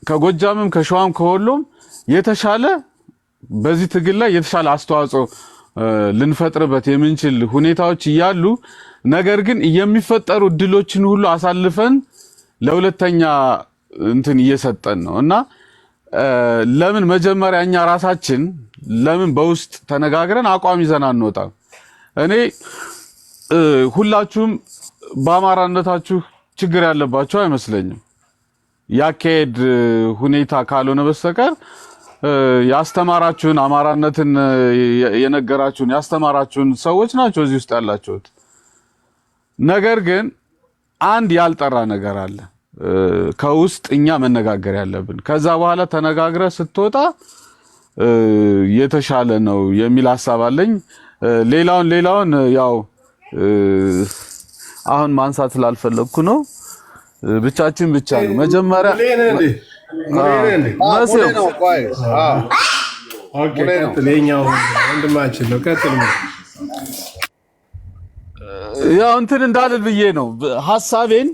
ከጎጃምም ከሸዋም ከወሎም የተሻለ በዚህ ትግል ላይ የተሻለ አስተዋጽኦ ልንፈጥርበት የምንችል ሁኔታዎች እያሉ ነገር ግን የሚፈጠሩ ድሎችን ሁሉ አሳልፈን ለሁለተኛ እንትን እየሰጠን ነው እና ለምን መጀመሪያ እኛ ራሳችን ለምን በውስጥ ተነጋግረን አቋም ይዘን አንወጣም? እኔ ሁላችሁም በአማራነታችሁ ችግር ያለባችሁ አይመስለኝም። ያካሄድ ሁኔታ ካልሆነ በስተቀር ያስተማራችሁን አማራነትን የነገራችሁን ያስተማራችሁን ሰዎች ናቸው እዚህ ውስጥ ያላችሁት። ነገር ግን አንድ ያልጠራ ነገር አለ ከውስጥ እኛ መነጋገር ያለብን። ከዛ በኋላ ተነጋግረ ስትወጣ የተሻለ ነው የሚል ሐሳብ አለኝ። ሌላውን ያው አሁን ማንሳት ስላልፈለኩ ነው። ብቻችን ብቻ ነው መጀመሪያ ወንድማችን ነው ቀጥል ነው ያው እንትን እንዳልል ብዬ ነው ሐሳቤን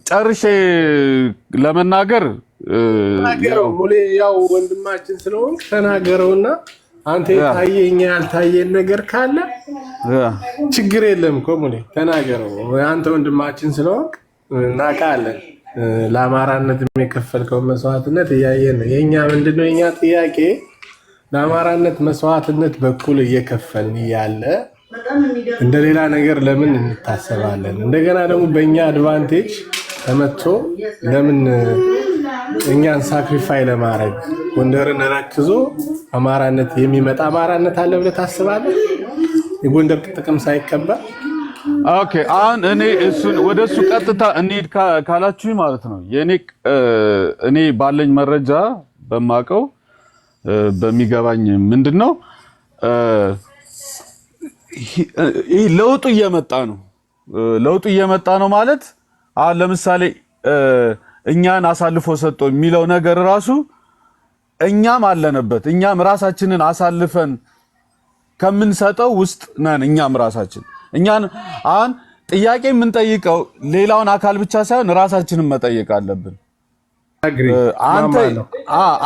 ጨርሼ ለመናገር ተናገረው። ሙሌ ያው ወንድማችን ስለሆንክ ተናገረውና አንተ ታየኛ ያልታየን ነገር ካለ ችግር የለም እኮ ሙሌ ተናገረው። አንተ ወንድማችን ስለሆንክ እናውቃለን። ለአማራነት የከፈልከው መስዋዕትነት እያየን ነው። የኛ ምንድነው የኛ ጥያቄ ለአማራነት መስዋዕትነት በኩል እየከፈልን እያለ እንደሌላ ነገር ለምን እንታሰባለን? እንደገና ደግሞ በእኛ አድቫንቴጅ ተመቶ ለምን እኛን ሳክሪፋይ ለማድረግ ጎንደርን ረክዞ አማራነት የሚመጣ አማራነት አለ ብለህ ታስባለህ? የጎንደር ጥቅም ሳይከበር ኦኬ። አሁን እኔ ወደሱ ቀጥታ እንሂድ ካላችሁ ማለት ነው እኔ ባለኝ መረጃ በማቀው በሚገባኝ ምንድነው ይህ ለውጡ እየመጣ ነው ማለት አሁን ለምሳሌ እኛን አሳልፎ ሰጥቶ የሚለው ነገር ራሱ እኛም አለንበት። እኛም ራሳችንን አሳልፈን ከምንሰጠው ውስጥ ነን። እኛም ራሳችን እኛን አሁን ጥያቄ የምንጠይቀው ሌላውን አካል ብቻ ሳይሆን ራሳችንን መጠየቅ አለብን።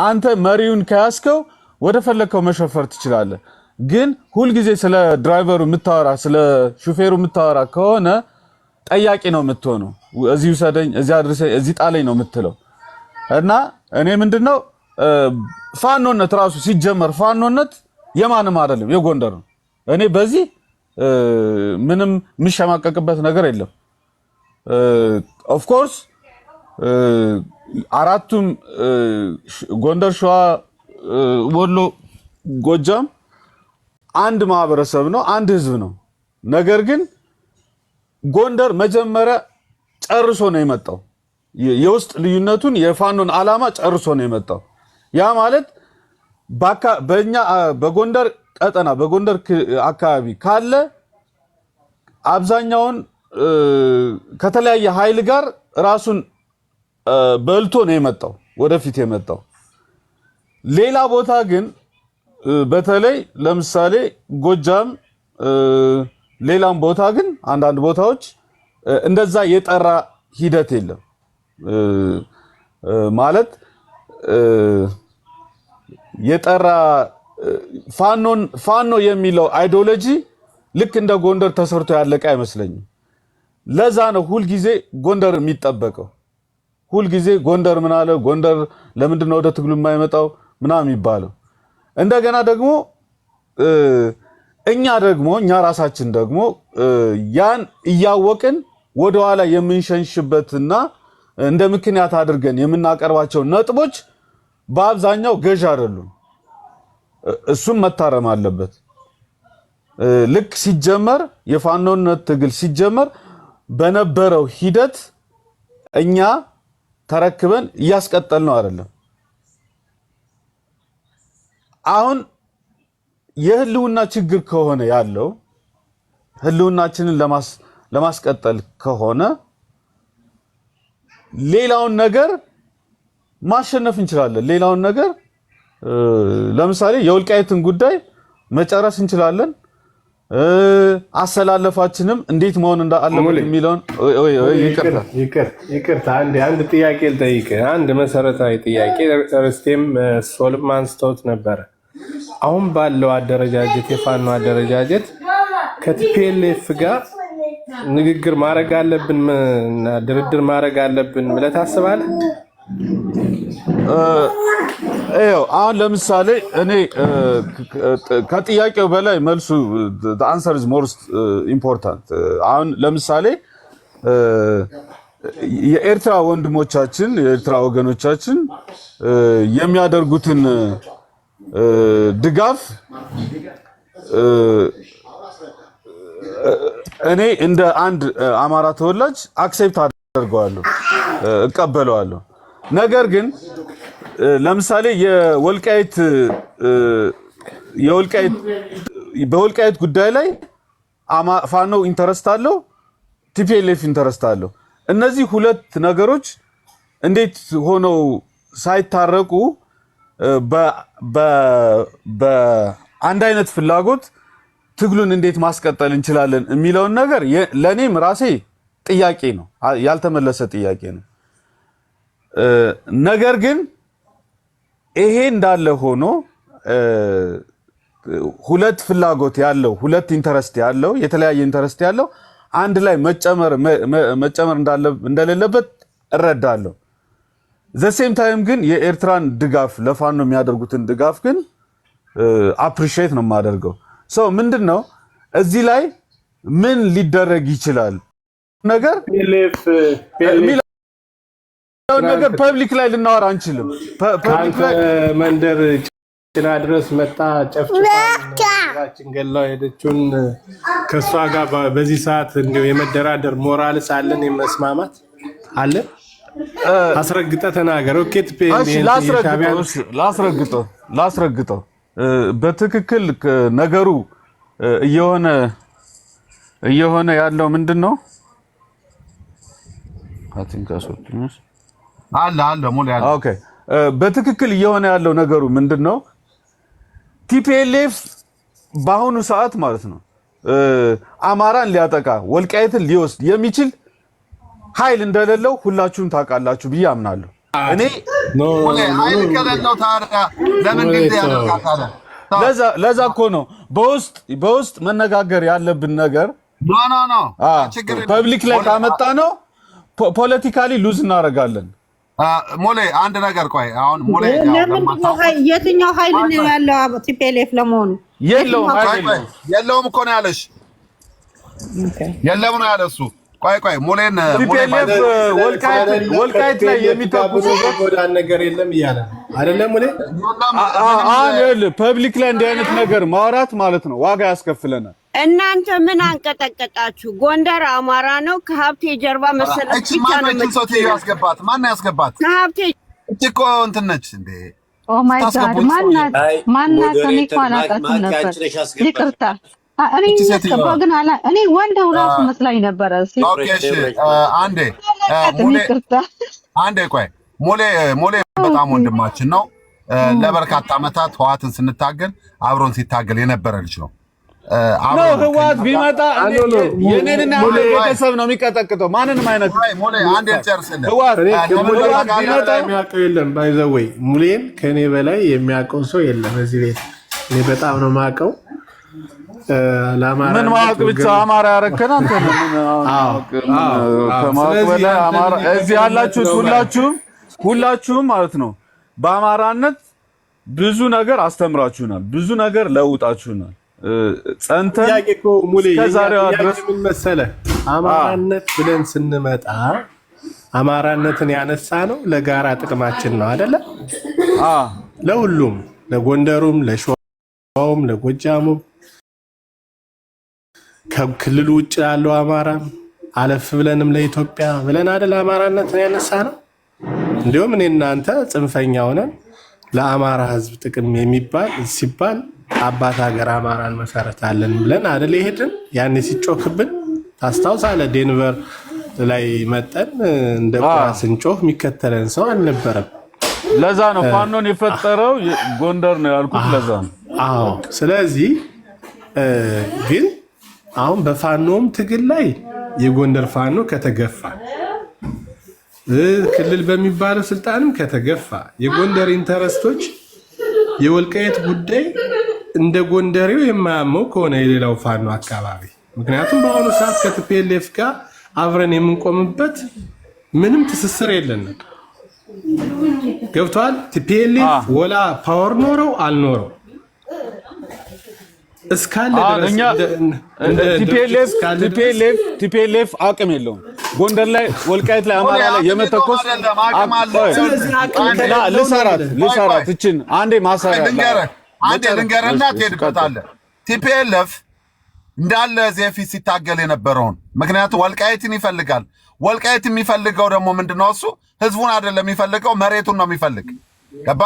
አንተ መሪውን ከያዝከው ወደ ፈለከው መሸፈር ትችላለህ። ግን ሁልጊዜ ስለ ድራይቨሩ የምታወራ ስለ ሹፌሩ የምታወራ ከሆነ ጠያቂ ነው የምትሆነው። እዚህ ውሰደኝ፣ እዚህ አድርሰኝ፣ እዚህ ጣለኝ ነው የምትለው። እና እኔ ምንድነው ፋኖነት ራሱ ሲጀመር ፋኖነት የማንም አይደለም የጎንደር ነው። እኔ በዚህ ምንም የሚሸማቀቅበት ነገር የለም። ኦፍ ኮርስ አራቱም ጎንደር፣ ሸዋ፣ ወሎ፣ ጎጃም አንድ ማህበረሰብ ነው፣ አንድ ህዝብ ነው። ነገር ግን ጎንደር መጀመሪያ ጨርሶ ነው የመጣው። የውስጥ ልዩነቱን የፋኖን ዓላማ ጨርሶ ነው የመጣው። ያ ማለት በእኛ በጎንደር ቀጠና በጎንደር አካባቢ ካለ አብዛኛውን ከተለያየ ኃይል ጋር ራሱን በልቶ ነው የመጣው ወደፊት የመጣው። ሌላ ቦታ ግን በተለይ ለምሳሌ ጎጃም ሌላም ቦታ ግን አንዳንድ ቦታዎች እንደዛ የጠራ ሂደት የለም ማለት የጠራ ፋኖ የሚለው አይዲዮሎጂ ልክ እንደ ጎንደር ተሰርቶ ያለቀ አይመስለኝም። ለዛ ነው ሁልጊዜ ጎንደር የሚጠበቀው። ሁልጊዜ ጎንደር ምን አለ ጎንደር ለምንድነው ወደ ትግሉ የማይመጣው ምናምን የሚባለው። እንደገና ደግሞ እኛ ራሳችን ደግሞ ያን እያወቅን ወደኋላ የምንሸንሽበትና እንደ ምክንያት አድርገን የምናቀርባቸው ነጥቦች በአብዛኛው ገዥ አይደሉም። እሱም መታረም አለበት። ልክ ሲጀመር የፋኖነት ትግል ሲጀመር በነበረው ሂደት እኛ ተረክበን እያስቀጠል ነው አይደለም። አሁን የህልውና ችግር ከሆነ ያለው ህልውናችንን ለማስቀጠል ከሆነ ሌላውን ነገር ማሸነፍ እንችላለን። ሌላውን ነገር ለምሳሌ የወልቃይትን ጉዳይ መጨረስ እንችላለን። አሰላለፋችንም እንዴት መሆን እንዳለበት የሚለውን ይቅርታ አንድ ጥያቄ ልጠይቅ። አንድ መሰረታዊ ጥያቄ ርስቴም ሶልም አንስተውት ነበረ። አሁን ባለው አደረጃጀት የፋኖ አደረጃጀት ከቲፒኤልኤፍ ጋር ንግግር ማድረግ አለብን እና ድርድር ማድረግ አለብን ብለህ ታስባለህ? አሁን ለምሳሌ እኔ ከጥያቄው በላይ መልሱ the answer is more important። አሁን ለምሳሌ የኤርትራ ወንድሞቻችን የኤርትራ ወገኖቻችን የሚያደርጉትን ድጋፍ እኔ እንደ አንድ አማራ ተወላጅ አክሴፕት አደርገዋለሁ፣ እቀበለዋለሁ። ነገር ግን ለምሳሌ በወልቃይት ጉዳይ ላይ ፋኖ ኢንተረስት አለው፣ ቲፒኤልኤፍ ኢንተረስት አለው። እነዚህ ሁለት ነገሮች እንዴት ሆነው ሳይታረቁ በአንድ አይነት ፍላጎት ትግሉን እንዴት ማስቀጠል እንችላለን የሚለውን ነገር ለኔም ራሴ ጥያቄ ነው፣ ያልተመለሰ ጥያቄ ነው። ነገር ግን ይሄ እንዳለ ሆኖ ሁለት ፍላጎት ያለው ሁለት ኢንተረስት ያለው የተለያየ ኢንተረስት ያለው አንድ ላይ መጨመር እንደሌለበት እረዳለሁ። ዘሴም ታይም ግን የኤርትራን ድጋፍ ለፋኖ የሚያደርጉትን ድጋፍ ግን አፕሪሺየት ነው የማደርገው። ሰው ምንድነው እዚህ ላይ ምን ሊደረግ ይችላል ነገር ነገር ፐብሊክ ላይ ልናወራ አንችልም። ፐብሊክ ላይ መንደር ጭና ድረስ መጣ ጨፍጭፋችን ገላው ሄደችውን ከሷ ጋር በዚህ ሰዓት እንደው የመደራደር ሞራልስ አለን? የመስማማት አለ? አስረግጠ ተናገር። ኦኬ ላስረግጠው በትክክል ነገሩ እየሆነ ያለው ምንድነው? አትንካሶትኝስ አለ ሙሉ ያለ ኦኬ በትክክል እየሆነ ያለው ነገሩ ምንድነው? ቲፒኤልኤፍ በአሁኑ ሰዓት ማለት ነው አማራን ሊያጠቃ ወልቃይትን ሊወስድ የሚችል ኃይል እንደሌለው ሁላችሁም ታውቃላችሁ ብዬ አምናለሁ። እኔ ኃይል ከሌለው ታዲያ ለምን እንደ ያደርጋታል? ለዛ እኮ ነው በውስጥ መነጋገር ያለብን ነገር ኖ ፐብሊክ ላይ ካመጣ ነው ፖለቲካሊ ሉዝ እናደርጋለን። ሞሌ አንድ ነገር ቆይ፣ አሁን ሞሌ የትኛው ኃይል ነው ያለው? ቲፒኤልኤፍ ለመሆኑ የለውም እኮ ነው ያለሽ። የለም ነው ያለ እሱ። ቆይ ሞሌን ቲፒኤልኤፍ ወልቃይት ላይ የሚተኩሱ ጎዳን ነገር የለም እያለ አይደለም ሞሌ። አሁን ፐብሊክ ላይ እንዲህ አይነት ነገር ማውራት ማለት ነው ዋጋ ያስከፍለናል። እናንተ ምን አንቀጠቀጣችሁ? ጎንደር አማራ ነው። ከሀብቴ ጀርባ መሰለኝ ብቻ ነው ያስገባት። ማን ያስገባት? ከሀብቴ እኮ እንትን ነች እንዴ? ኦ ማይ ጋድ ማናት? እኔ እኮ አላውቃትም ነበር። ይቅርታ እኔ ያስገባ ግን እኔ ወንደው ራሱ መስላኝ ነበረ። ኦኬ እሺ አንዴ ቆይ ሞሌ በጣም ወንድማችን ነው። ለበርካታ ዓመታት ህዋትን ስንታገል አብሮን ሲታገል የነበረ ልጅ ነው። ህዋት ቢመጣ የኔንና ቤተሰብ ነው የሚቀጠቅጠው። ማንንም አይነት አንዴ ጨርስልን። ህዋት ቢመጣ የሚያውቀው የለም። ባይ ዘ ወይ ሙሌን ከኔ በላይ የሚያውቀው ሰው የለም እዚህ ቤት። እኔ በጣም ነው የማውቀው። ምን ማወቅ ብቻ አማራ ያረከና አንተ ነው። ከማወቅ በላይ አማራ እዚህ ያላችሁት ሁላችሁም ማለት ነው በአማራነት ብዙ ነገር አስተምራችሁናል፣ ብዙ ነገር ለውጣችሁናል። ጸንተን ከዛሬው ድረስ ምን መሰለህ አማራነት ብለን ስንመጣ አማራነትን ያነሳ ነው ለጋራ ጥቅማችን ነው አይደለ? ለሁሉም ለጎንደሩም፣ ለሸዋውም፣ ለጎጃሙም ከክልሉ ውጭ ያለው አማራም አለፍ ብለንም ለኢትዮጵያ ብለን አይደል አማራነትን ያነሳ ነው። እንዲሁም እኔ እናንተ ጽንፈኛ ሆነን ለአማራ ህዝብ ጥቅም የሚባል ሲባል አባት ሀገር አማራን መሰረታለን ብለን አይደል ይሄድን። ያኔ ሲጮክብን ታስታውሳለህ? ዴንቨር ላይ መጠን እንደ ቁራ ስንጮህ የሚከተለን ሰው አልነበረም። ለዛ ነው ፋኖን የፈጠረው ጎንደር ነው ያልኩት። ለዛ ነው። ስለዚህ ግን አሁን በፋኖም ትግል ላይ የጎንደር ፋኖ ከተገፋ ክልል በሚባለው ስልጣንም ከተገፋ የጎንደር ኢንተረስቶች የወልቃይት ጉዳይ እንደ ጎንደሬው የማያመው ከሆነ የሌላው ፋኖ አካባቢ ምክንያቱም በአሁኑ ሰዓት ከቲፒኤልኤፍ ጋር አብረን የምንቆምበት ምንም ትስስር የለንም። ገብቷል። ቲፒኤልኤፍ ወላ ፓወር ኖረው አልኖረው እስካለ ድረስ ቲፒኤልኤፍ አቅም የለውም። ጎንደር ላይ ወልቃይት ላይ አማራ ላይ የመተኮስ ልሰራት እችን አንዴ ማሰሪያ ልንገርና ትሄድበታለህ። ቲፒኤልኤፍ እንዳለ ዜፊ ሲታገል የነበረውን ምክንያቱም ወልቃይትን ይፈልጋል። ወልቃይት የሚፈልገው ደግሞ ምንድነው? እሱ ህዝቡን አይደለም የሚፈልገው መሬቱን ነው የሚፈልግ። ገባ?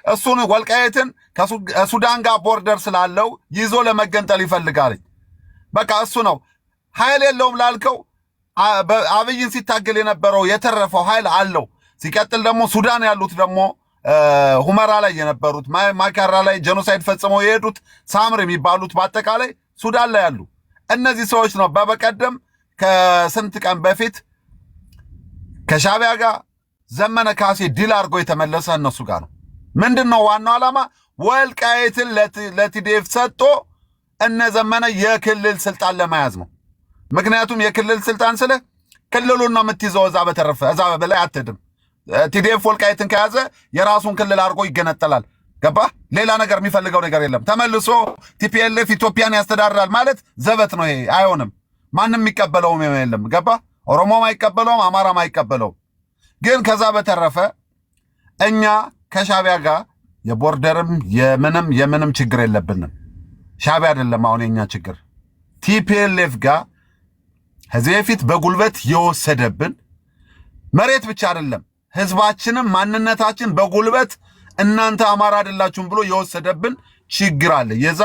እሱን ወልቃይትን ከሱዳን ጋር ቦርደር ስላለው ይዞ ለመገንጠል ይፈልጋል። በቃ እሱ ነው። ኃይል የለውም ላልከው አብይን ሲታገል የነበረው የተረፈው ኃይል አለው። ሲቀጥል ደግሞ ሱዳን ያሉት ደግሞ ሁመራ ላይ የነበሩት ማይካድራ ላይ ጄኖሳይድ ፈጽመው የሄዱት ሳምር የሚባሉት በአጠቃላይ ሱዳን ላይ ያሉ እነዚህ ሰዎች ነው። በበቀደም ከስንት ቀን በፊት ከሻቢያ ጋር ዘመነ ካሴ ዲል አድርጎ የተመለሰ እነሱ ጋር ነው። ምንድነው ዋናው ዓላማ? ወልቃይትን ለቲዲኤፍ ሰጥቶ እነ ዘመነ የክልል ስልጣን ለመያዝ ነው። ምክንያቱም የክልል ስልጣን ስለ ክልሉን ነው የምትይዘው። እዛ በተረፈ እዛ በላይ አትሄድም። ቲዲኤፍ ወልቃይትን ከያዘ የራሱን ክልል አድርጎ ይገነጠላል። ገባ? ሌላ ነገር የሚፈልገው ነገር የለም። ተመልሶ ቲፒኤልኤፍ ኢትዮጵያን ያስተዳድራል ማለት ዘበት ነው። ይሄ አይሆንም። ማንም የሚቀበለውም የለም። ገባ? ኦሮሞም አይቀበለውም፣ አማራም አይቀበለውም። ግን ከዛ በተረፈ እኛ ከሻቢያ ጋር የቦርደርም የምንም ችግር የለብንም። ሻቢያ አይደለም አሁን የኛ ችግር ቲፒኤልኤፍ ጋር ከዚህ በፊት በጉልበት የወሰደብን መሬት ብቻ አይደለም ህዝባችንም ማንነታችን በጉልበት እናንተ አማራ አይደላችሁም ብሎ የወሰደብን ችግር አለ። የዛ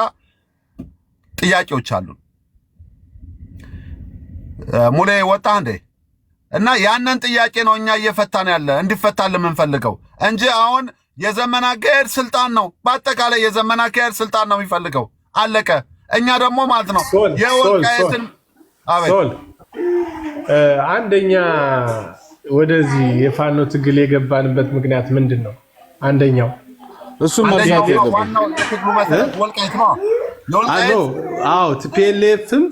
ጥያቄዎች አሉ። ሙሌ ወጣ እንዴ? እና ያንን ጥያቄ ነው እኛ እየፈታን ያለ እንዲፈታልን የምንፈልገው እንጂ አሁን የዘመን አካሄድ ስልጣን ነው። በአጠቃላይ የዘመን አካሄድ ስልጣን ነው የሚፈልገው። አለቀ። እኛ ደግሞ ማለት ነው የወልቃይትን ሶል አንደኛ ወደዚህ የፋኖ ትግል የገባንበት ምክንያት ምንድን ነው? አንደኛው እሱም ማለት ነው አዎ ቲፒኤልኤፍም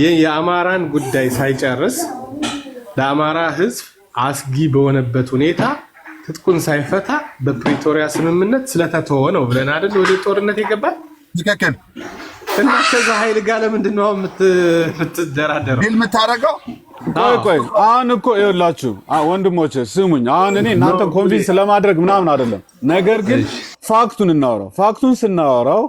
የአማራን ጉዳይ ሳይጨርስ ለአማራ ህዝብ አስጊ በሆነበት ሁኔታ ትጥቁን ሳይፈታ በፕሪቶሪያ ስምምነት ስለተተወ ነው ብለን አይደል ወደ ጦርነት የገባል። ትክክል። እና ከዛ ኃይል ጋር ለምንድን ነው የምትደራደረው? ቢል የምታደርገው? ቆይ አሁን እኮ ይኸውላችሁ ወንድሞቼ ስሙኝ። አሁን እኔ እናንተ ኮንቪንስ ለማድረግ ምናምን አይደለም። ነገር ግን ፋክቱን እናወራው። ፋክቱን ስናወራው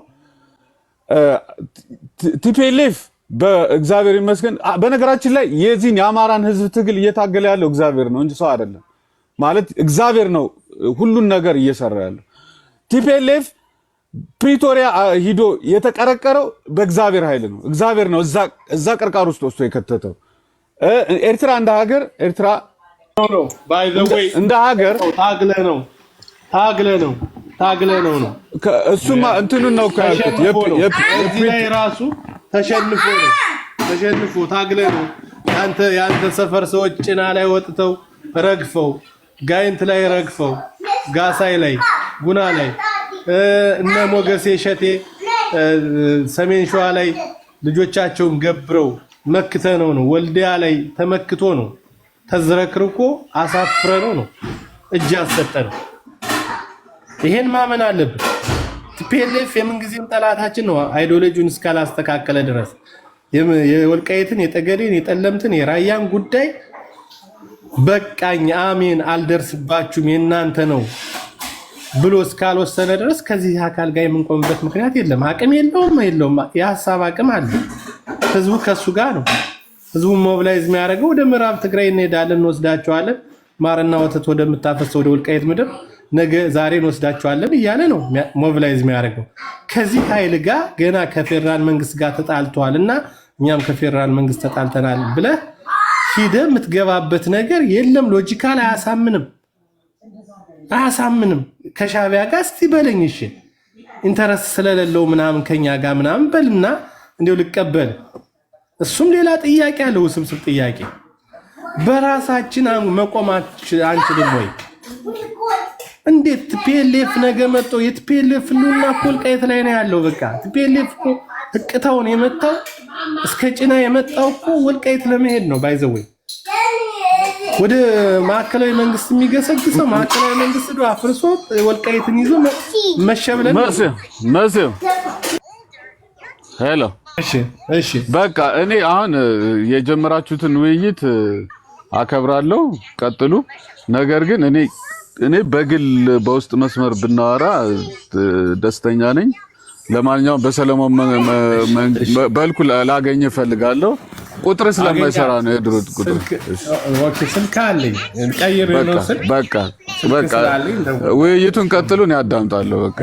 ቲፒኤልኤፍ በእግዚአብሔር ይመስገን። በነገራችን ላይ የዚህን የአማራን ህዝብ ትግል እየታገለ ያለው እግዚአብሔር ነው እንጂ ሰው አይደለም። ማለት እግዚአብሔር ነው ሁሉን ነገር እየሰራ ያለው። ቲፒኤልኤፍ ፕሪቶሪያ ሂዶ የተቀረቀረው በእግዚአብሔር ኃይል ነው። እግዚአብሔር ነው እዛ ቀርቃር ውስጥ ወስዶ የከተተው። ኤርትራ እንደ ሀገር ኤርትራ ባይ ዘ ወይ እንደ ሀገር ታግለ ነው እሱማ እንትኑን ነው ላይ ራሱ ተሸንፎ ታግለ ነው። ያንተ ሰፈር ሰዎች ጭና ላይ ወጥተው ረግፈው፣ ጋይንት ላይ ረግፈው፣ ጋሳይ ላይ ጉና ላይ እነ ሞገሴ ሸቴ ሰሜን ሸዋ ላይ ልጆቻቸውን ገብረው መክተ ነው ወልዲያ ላይ ተመክቶ ነው ተዝረክርኮ አሳፍረ ነው እጅ አሰጠ ነው። ይሄን ማመን አለብን። ቲፒኤልኤፍ የምንጊዜም ጠላታችን ነው አይዲዮሎጂውን እስካላስተካከለ ድረስ የወልቃይትን የጠገዴን የጠለምትን የራያን ጉዳይ በቃኝ አሜን አልደርስባችሁም የናንተ ነው ብሎ እስካልወሰነ ድረስ ከዚህ አካል ጋር የምንቆምበት ምክንያት የለም። አቅም የለውም የሀሳብ አቅም አለ። ህዝቡ ከሱ ጋር ነው። ህዝቡ ሞቢላይዝ የሚያደርገው ወደ ምዕራብ ትግራይ እንሄዳለን እንወስዳቸዋለን፣ ማርና ወተት ወደምታፈሰው ወደ ወልቃይት ምድር ነገ ዛሬ እንወስዳቸዋለን እያለ ነው ሞቢላይዝ የሚያደርገው። ከዚህ ኃይል ጋር ገና ከፌደራል መንግስት ጋር ተጣልተዋል እና እኛም ከፌደራል መንግስት ተጣልተናል ብለህ ሂደህ የምትገባበት ነገር የለም። ሎጂካል አያሳምንም። ከሻቢያ ጋር እስቲ በለኝ እሺ ኢንተረስት ስለሌለው ምናምን ከኛ ጋር ምናምን በልና እንዴው ልቀበል። እሱም ሌላ ጥያቄ አለው፣ ውስብስብ ጥያቄ። በራሳችን መቆማችን አንችልም ወይ? እንዴት ቲፒኤልኤፍ ነገ መጥቶ የቲፒኤልኤፍ ሉና ወልቃይት ላይ ነው ያለው። በቃ ቲፒኤልኤፍ እኮ እቅታውን የመጣው እስከ ጭና የመጣው እኮ ወልቃይት ለመሄድ ነው። ባይዘወይ ወደ ማዕከላዊ መንግስት የሚገሰግሰው ማዕከላዊ መንግስት ዶ አፍርሶ ወልቃይትን ይዞ መሸብለን መስም ሄሎ። እሺ በቃ እኔ አሁን የጀመራችሁትን ውይይት አከብራለሁ፣ ቀጥሉ። ነገር ግን እኔ በግል በውስጥ መስመር ብናወራ ደስተኛ ነኝ። ለማንኛውም በሰለሞን በልኩ ላገኘ እፈልጋለሁ። ቁጥር ስለማይሰራ ነው የድሮ ቁጥር። ኦኬ ስልክ አለኝ ቀይር ነው ስልክ። በቃ ውይይቱን ቀጥሉ፣ እኔ አዳምጣለሁ። በቃ